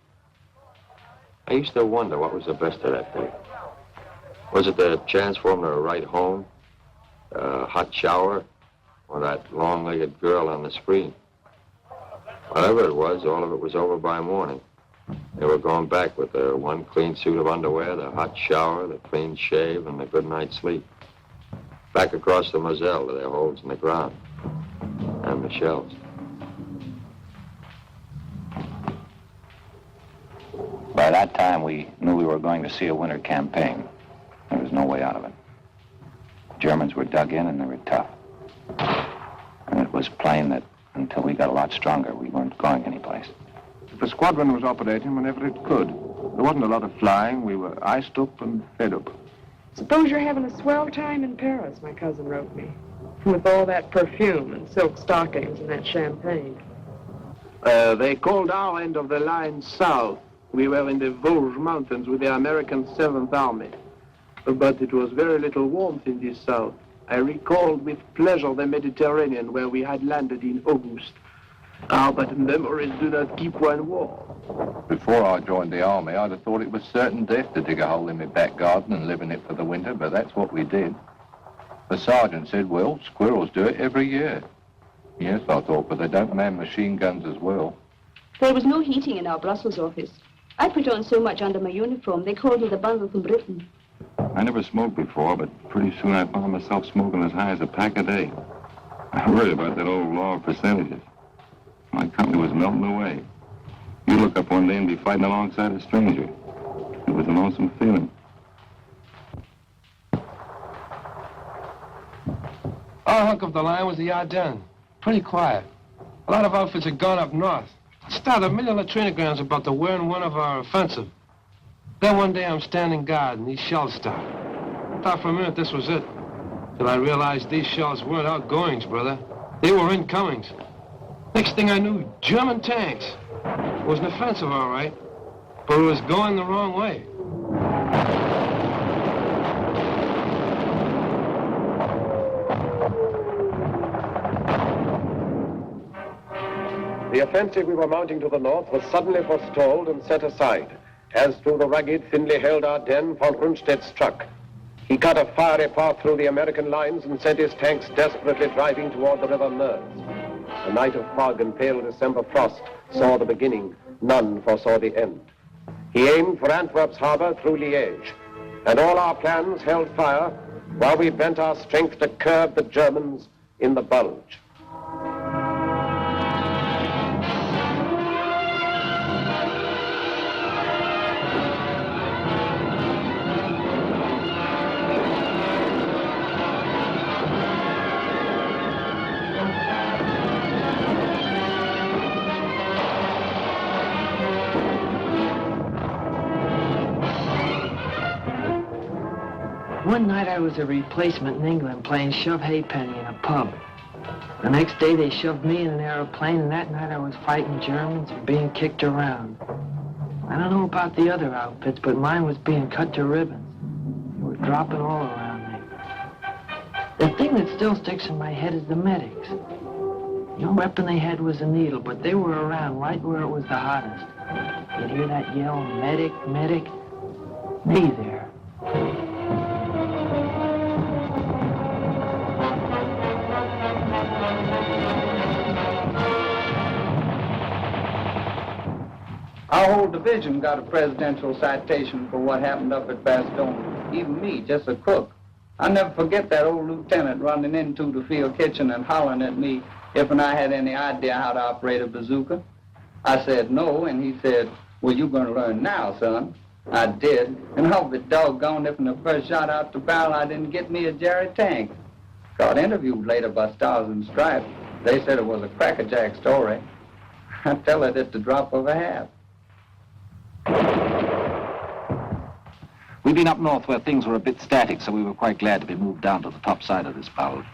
I used to wonder what was the best of that day. Was it the chance for them to write home, a hot shower, or that long-legged girl on the screen? Whatever it was, all of it was over by morning. They were going back with their one clean suit of underwear, the hot shower, the clean shave, and the good night's sleep. Back across the Moselle to their holes in the ground and the shells. By that time, we knew we were going to see a winter campaign. There was no way out of it. The Germans were dug in and they were tough. And it was plain that until we got a lot stronger, we weren't going anyplace. The squadron was operating whenever it could. There wasn't a lot of flying. We were iced up and fed up. Suppose you're having a swell time in Paris, my cousin wrote me. With all that perfume and silk stockings and that champagne. They called our end of the line south. We were in the Bulge mountains with the American 7th Army. But it was very little warmth in the south. I recalled with pleasure the Mediterranean where we had landed in August. But memories do not keep one warm. Before I joined the army, I'd have thought it was certain death to dig a hole in my back garden and live in it for the winter, but that's what we did. The sergeant said, well, squirrels do it every year. Yes, I thought, but they don't man machine guns as well. There was no heating in our Brussels office. I put on so much under my uniform, they called it a bundle from Britain. I never smoked before, but pretty soon I found myself smoking as high as a pack a day. I worried about that old law of percentages. My company was melting away. You look up one day and be fighting alongside a stranger. It was a lonesome feeling. Our hunk of the line was the Ardennes. Pretty quiet. A lot of outfits had gone up north. Started a million latrinograms about the where and when of our offensive. Then one day I'm standing guard and these shells start. Thought for a minute this was it. Till I realized these shells weren't outgoings, brother. They were incomings. Next thing I knew, German tanks. It was an offensive, all right, but it was going the wrong way. The offensive we were mounting to the north was suddenly forestalled and set aside, as through the rugged, thinly held Ardennes, von Rundstedt struck. He cut a fiery path through the American lines and sent his tanks desperately driving toward the River Meuse. A night of fog and pale December frost saw the beginning. None foresaw the end. He aimed for Antwerp's harbor through Liège, and all our plans held fire while we bent our strength to curb the Germans in the Bulge. One night I was a replacement in England playing shove halfpenny in a pub. The next day they shoved me in an aeroplane, and that night I was fighting Germans and being kicked around. I don't know about the other outfits, but mine was being cut to ribbons. They were dropping all around me. The thing that still sticks in my head is the medics. The only weapon they had was a needle, but they were around right where it was the hottest. You'd hear that yell, medic, medic. Me there. Our whole division got a presidential citation for what happened up at Bastogne. Even me, just a cook. I'll never forget that old lieutenant running into the field kitchen and hollering at me if I had any idea how to operate a bazooka. I said no, and he said, well, you're going to learn now, son. I did, and I'll be doggone if in the first shot out the barrel I didn't get me a Jerry tank. Got interviewed later by Stars and Stripes. They said it was a crackerjack story. I tell it at the drop of a hat. We'd been up north where things were a bit static, so we were quite glad to be moved down to the top side of this bulge.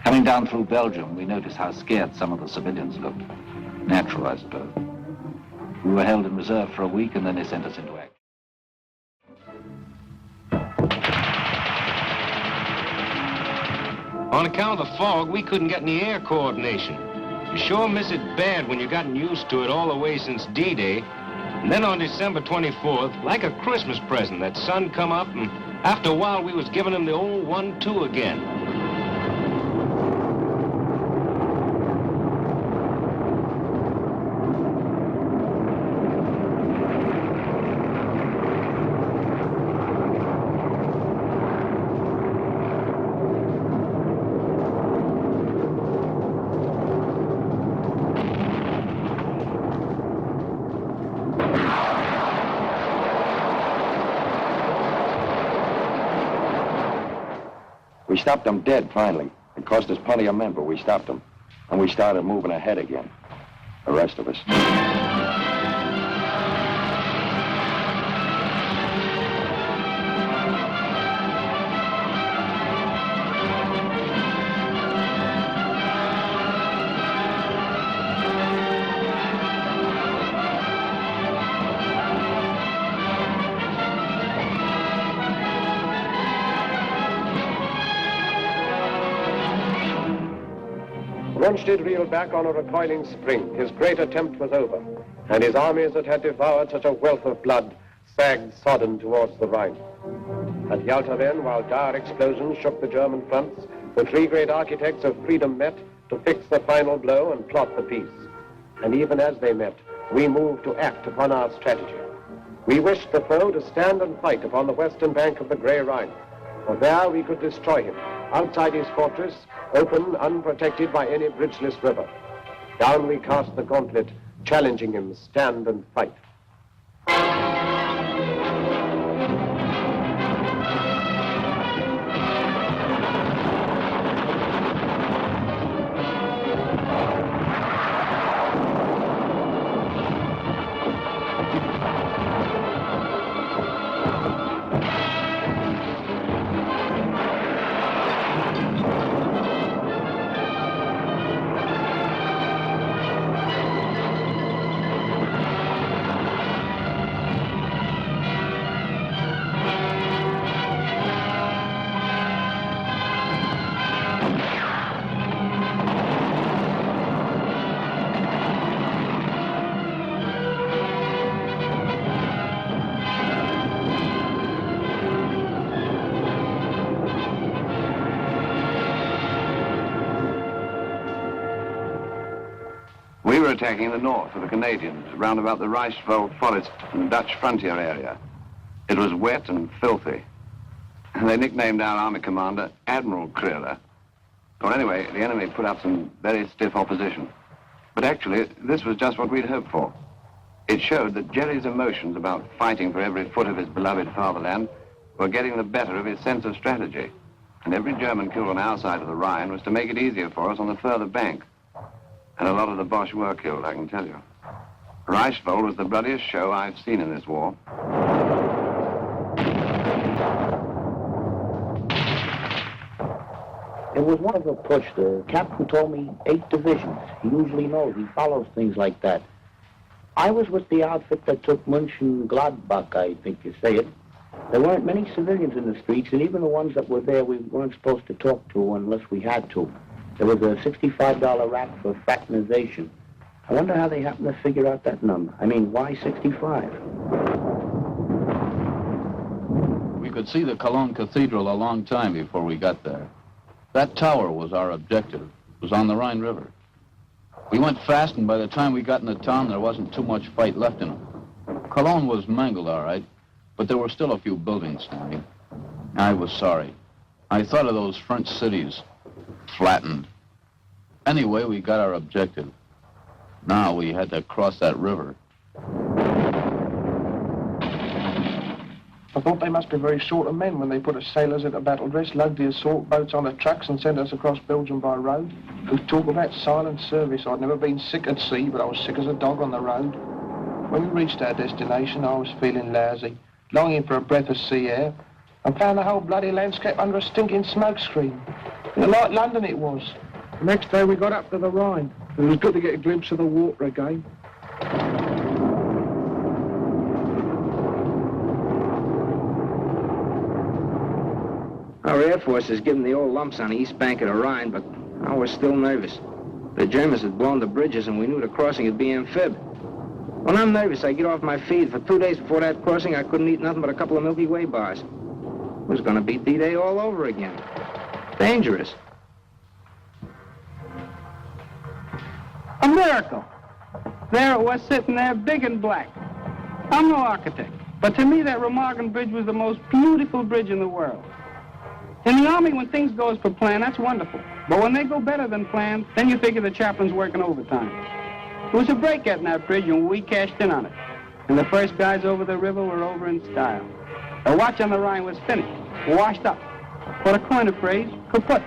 Coming down through Belgium, we noticed how scared some of the civilians looked. Natural, I suppose. We were held in reserve for a week, and then they sent us into action. On account of the fog, we couldn't get any air coordination. You sure miss it bad when you've gotten used to it all the way since D-Day. And then on December 24th, like a Christmas present, that sun come up, and after a while we was giving him the old 1-2 again. We stopped them dead, finally. It cost us plenty of men, but we stopped them. And we started moving ahead again. The rest of us. Ormsted reeled back on a recoiling spring. His great attempt was over, and his armies that had devoured such a wealth of blood sagged sodden towards the Rhine. At Yalta then, while dire explosions shook the German fronts, the three great architects of freedom met to fix the final blow and plot the peace. And even as they met, we moved to act upon our strategy. We wished the foe to stand and fight upon the western bank of the Grey Rhine, for there we could destroy him, outside his fortress, open, unprotected by any bridgeless river. Down we cast the gauntlet, challenging him, stand and fight. We were attacking the north of the Canadians, round about the Reichswald forest and Dutch frontier area. It was wet and filthy. They nicknamed our army commander Admiral Kriller. Or anyway, the enemy put up some very stiff opposition. But actually, this was just what we'd hoped for. It showed that Jerry's emotions about fighting for every foot of his beloved fatherland were getting the better of his sense of strategy. And every German killed on our side of the Rhine was to make it easier for us on the further bank. And a lot of the Boche were killed, I can tell you. Reichswald was the bloodiest show I've seen in this war. It was one of a push. The captain told me 8 divisions. He usually knows. He follows things like that. I was with the outfit that took Mönchengladbach, I think you say it. There weren't many civilians in the streets, and even the ones that were there we weren't supposed to talk to unless we had to. There was a $65 rap for fraternization. I wonder how they happened to figure out that number. I mean, why 65? We could see the Cologne Cathedral a long time before we got there. That tower was our objective. It was on the Rhine River. We went fast, and by the time we got into town, there wasn't too much fight left in them. Cologne was mangled, all right, but there were still a few buildings standing. I was sorry. I thought of those French cities, flattened. Anyway, we got our objective. Now we had to cross that river. I thought they must be very short of men when they put us sailors into battle dress, lugged the assault boats on the trucks and sent us across Belgium by road. We talk about silent service. I'd never been sick at sea, but I was sick as a dog on the road. When we reached our destination, I was feeling lousy, longing for a breath of sea air, and found the whole bloody landscape under a stinking smoke screen. Like London it was. The next day we got up to the Rhine. It was good to get a glimpse of the water again. Our Air Force is giving the old lumps on the east bank of the Rhine, but I was still nervous. The Germans had blown the bridges, and we knew the crossing would be amphib. When I'm nervous, I get off my feed. For 2 days before that crossing, I couldn't eat nothing but a couple of Milky Way bars. It was going to be D-Day all over again. Dangerous. A miracle. There it was sitting there, big and black. I'm no architect, but to me that Remagen bridge was the most beautiful bridge in the world. In the Army, when things go as per plan, that's wonderful. But when they go better than planned, then you figure the chaplain's working overtime. It was a break getting that bridge, and we cashed in on it. And the first guys over the river were over in style. The watch on the Rhine was finished, washed up. For to coin a phrase, kaput.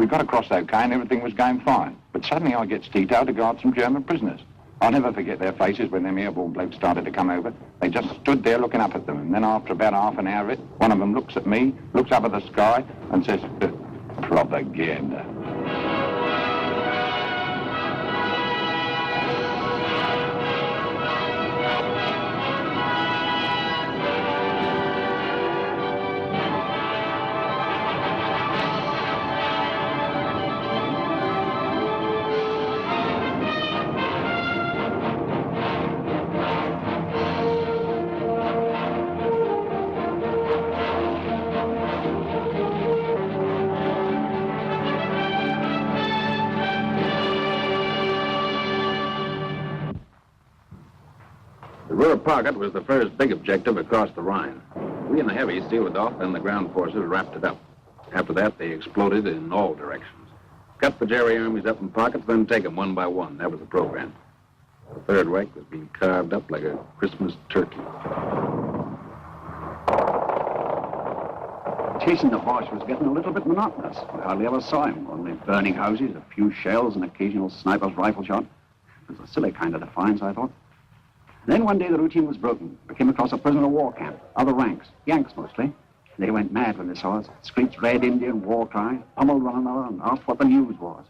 We got across okay and everything was going fine. But suddenly I gets detailed to guard some German prisoners. I'll never forget their faces when them airborne blokes started to come over. They just stood there looking up at them. And then after about half an hour of it, one of them looks at me, looks up at the sky, and says, propaganda. The Ruhr pocket was the first big objective across the Rhine. We and the heavies sealed it off, then the ground forces wrapped it up. After that, they exploded in all directions. Cut the Jerry armies up in pockets, then take them one by one. That was the program. The Third Reich was being carved up like a Christmas turkey. Chasing the Boche was getting a little bit monotonous. We hardly ever saw him. Only burning houses, a few shells, and occasional sniper's rifle shot. It was a silly kind of defiance, I thought. Then one day the routine was broken. We came across a prisoner of war camp, other ranks, Yanks mostly. They went mad when they saw us. Screeched red Indian war cries, pummeled one another, and asked what the news was.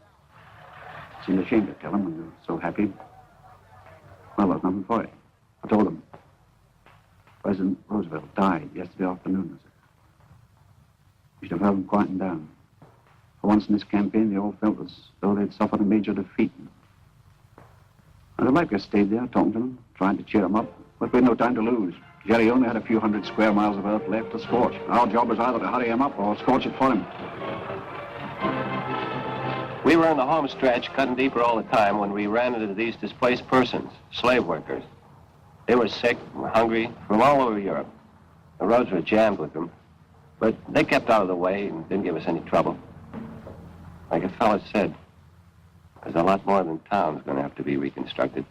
Seemed ashamed to tell them when they were so happy. Well, there's nothing for it. I told them. President Roosevelt died yesterday afternoon. You should have heard them quieting down. For once in this campaign, they all felt as though they'd suffered a major defeat. I'd like to have stayed there, talking to them, trying to cheer them up, but we had no time to lose. Jerry only had a few hundred square miles of earth left to scorch. Our job was either to hurry him up or scorch it for him. We were in the home stretch, cutting deeper all the time, when we ran into these displaced persons, slave workers. They were sick and hungry from all over Europe. The roads were jammed with them, but they kept out of the way and didn't give us any trouble. Like a fellow said, there's a lot more than town's going to have to be reconstructed.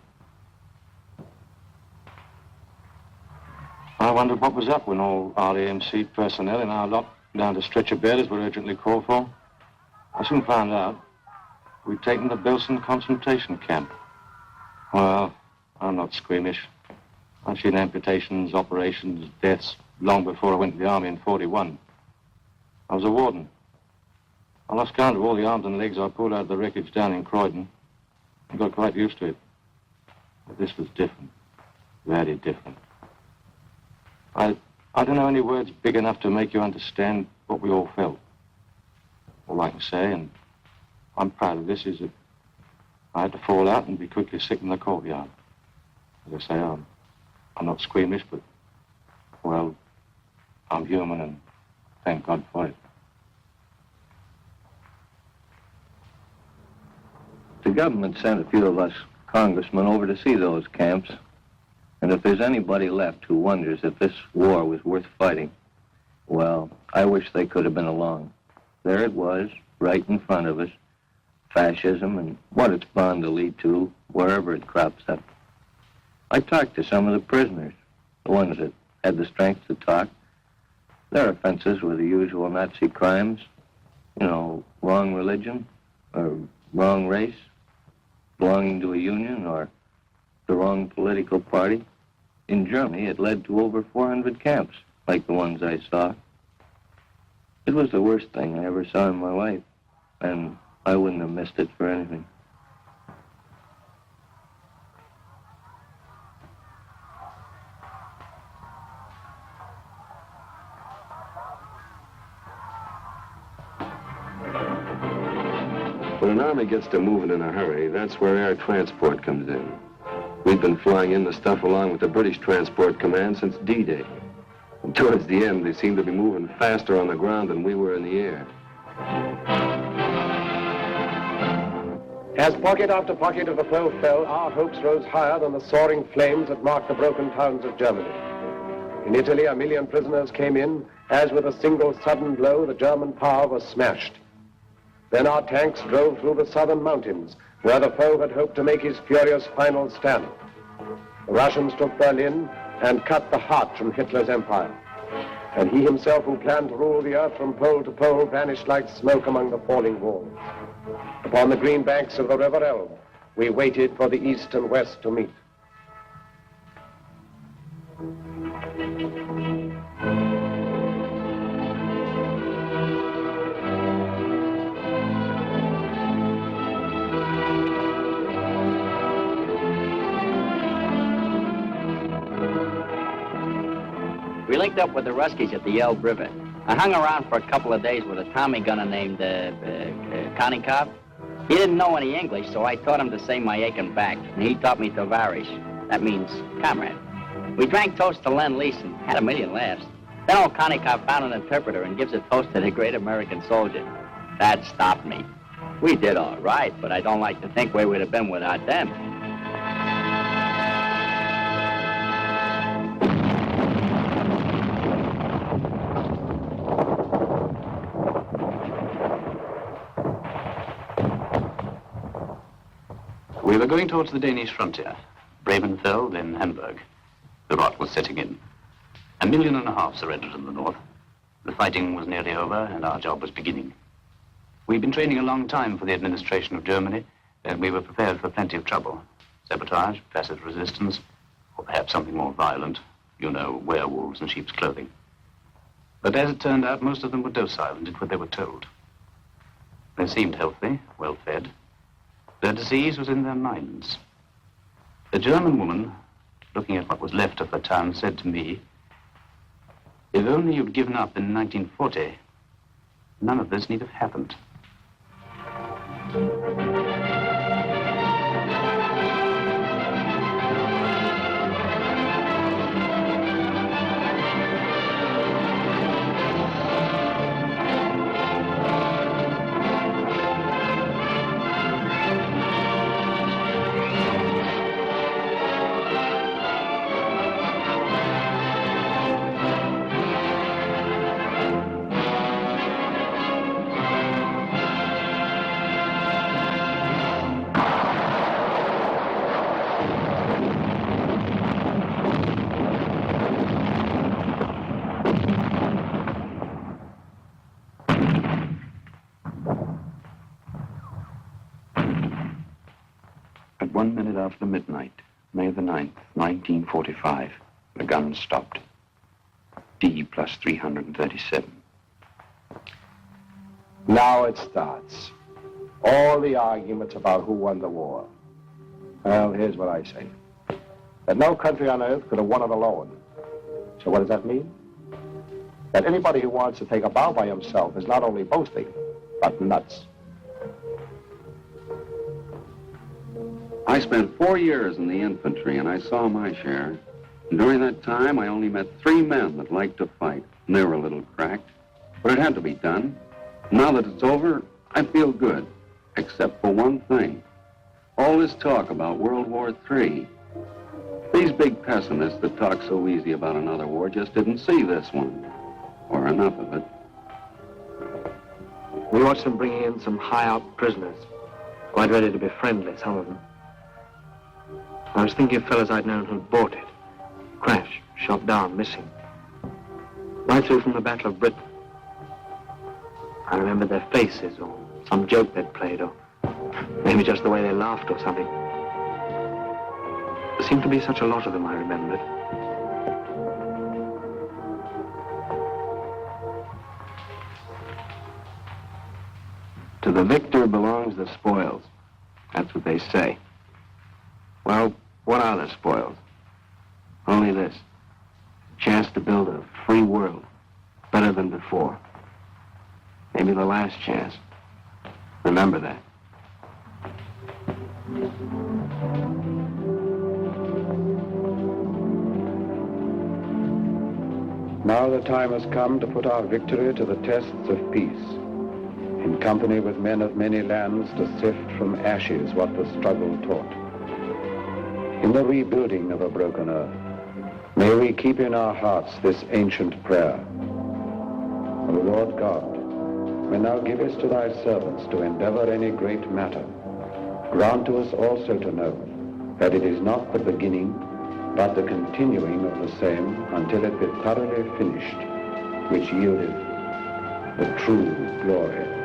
I wondered what was up when all RAMC personnel in our lot down to stretcher bearers were urgently called for. I soon found out we'd taken the Belsen concentration camp. Well, I'm not squeamish. I've seen amputations, operations, deaths long before I went to the army in 41. I was a warden. I lost count of all the arms and legs I pulled out of the wreckage down in Croydon. I got quite used to it. But this was different. Very different. I don't know any words big enough to make you understand what we all felt. All I can say, and I'm proud of this, is that I had to fall out and be quickly sick in the courtyard. As I say, I'm not squeamish, but, well, I'm human, and thank God for it. The government sent a few of us congressmen over to see those camps. And if there's anybody left who wonders if this war was worth fighting, well, I wish they could have been along. There it was, right in front of us, fascism and what it's bound to lead to wherever it crops up. I talked to some of the prisoners, the ones that had the strength to talk. Their offenses were the usual Nazi crimes, you know, wrong religion or wrong race, belonging to a union or the wrong political party. In Germany, it led to over 400 camps, like the ones I saw. It was the worst thing I ever saw in my life, and I wouldn't have missed it for anything. When an army gets to moving in a hurry, that's where air transport comes in. We've been flying in the stuff along with the British Transport Command since D-Day. And towards the end, they seemed to be moving faster on the ground than we were in the air. As pocket after pocket of the foe fell, our hopes rose higher than the soaring flames that marked the broken towns of Germany. In Italy, 1 million prisoners came in, as with a single sudden blow, the German power was smashed. Then our tanks drove through the southern mountains, where the foe had hoped to make his furious final stand. The Russians took Berlin and cut the heart from Hitler's empire. And he himself who planned to rule the earth from pole to pole vanished like smoke among the falling walls. Upon the green banks of the river Elbe, we waited for the east and west to meet. We linked up with the Ruskies at the Elbe River. I hung around for a couple of days with a Tommy gunner named Konikov. He didn't know any English, so I taught him to say my aching back, and he taught me Tovarish. That means comrade. We drank toast to Lend-Lease and had a million laughs. Then old Konikov found an interpreter and gives a toast to the great American soldier. That stopped me. We did all right, but I don't like to think where we'd have been without them. We were going towards the Danish frontier, Bremenfeld, then Hamburg. The rot was setting in. 1.5 million surrendered in the north. The fighting was nearly over, and our job was beginning. We'd been training a long time for the administration of Germany, and we were prepared for plenty of trouble. Sabotage, passive resistance, or perhaps something more violent. You know, werewolves in sheep's clothing. But as it turned out, most of them were docile and did what they were told. They seemed healthy, well-fed. Their disease was in their minds. A German woman, looking at what was left of the town, said to me, "If only you'd given up in 1940, none of this need have happened." At 1 minute after midnight, May the 9th, 1945, the guns stopped. D plus 337. Now it starts. All the arguments about who won the war. Well, here's what I say. That no country on earth could have won it alone. So what does that mean? That anybody who wants to take a bow by himself is not only boasting, but nuts. I spent 4 years in the infantry, and I saw my share. And during that time, I only met 3 men that liked to fight. And they were a little cracked, but it had to be done. Now that it's over, I feel good, except for one thing. All this talk about World War III. These big pessimists that talk so easy about another war just didn't see this one, or enough of it. We watched them bringing in some high-out prisoners, quite ready to be friendly, some of them. I was thinking of fellows I'd known who'd bought it. Crashed, shot down, missing. Right through from the Battle of Britain. I remember their faces, or some joke they'd played, or maybe just the way they laughed or something. There seemed to be such a lot of them, I remembered. To the victor belongs the spoils. That's what they say. Well, what are the spoils? Only this. A chance to build a free world, better than before. Maybe the last chance. Remember that. Now the time has come to put our victory to the tests of peace. In company with men of many lands to sift from ashes what the struggle taught. In the rebuilding of a broken earth, may we keep in our hearts this ancient prayer. O Lord God, when thou givest to thy servants to endeavor any great matter, grant to us also to know that it is not the beginning, but the continuing of the same until it be thoroughly finished, which yielded the true glory.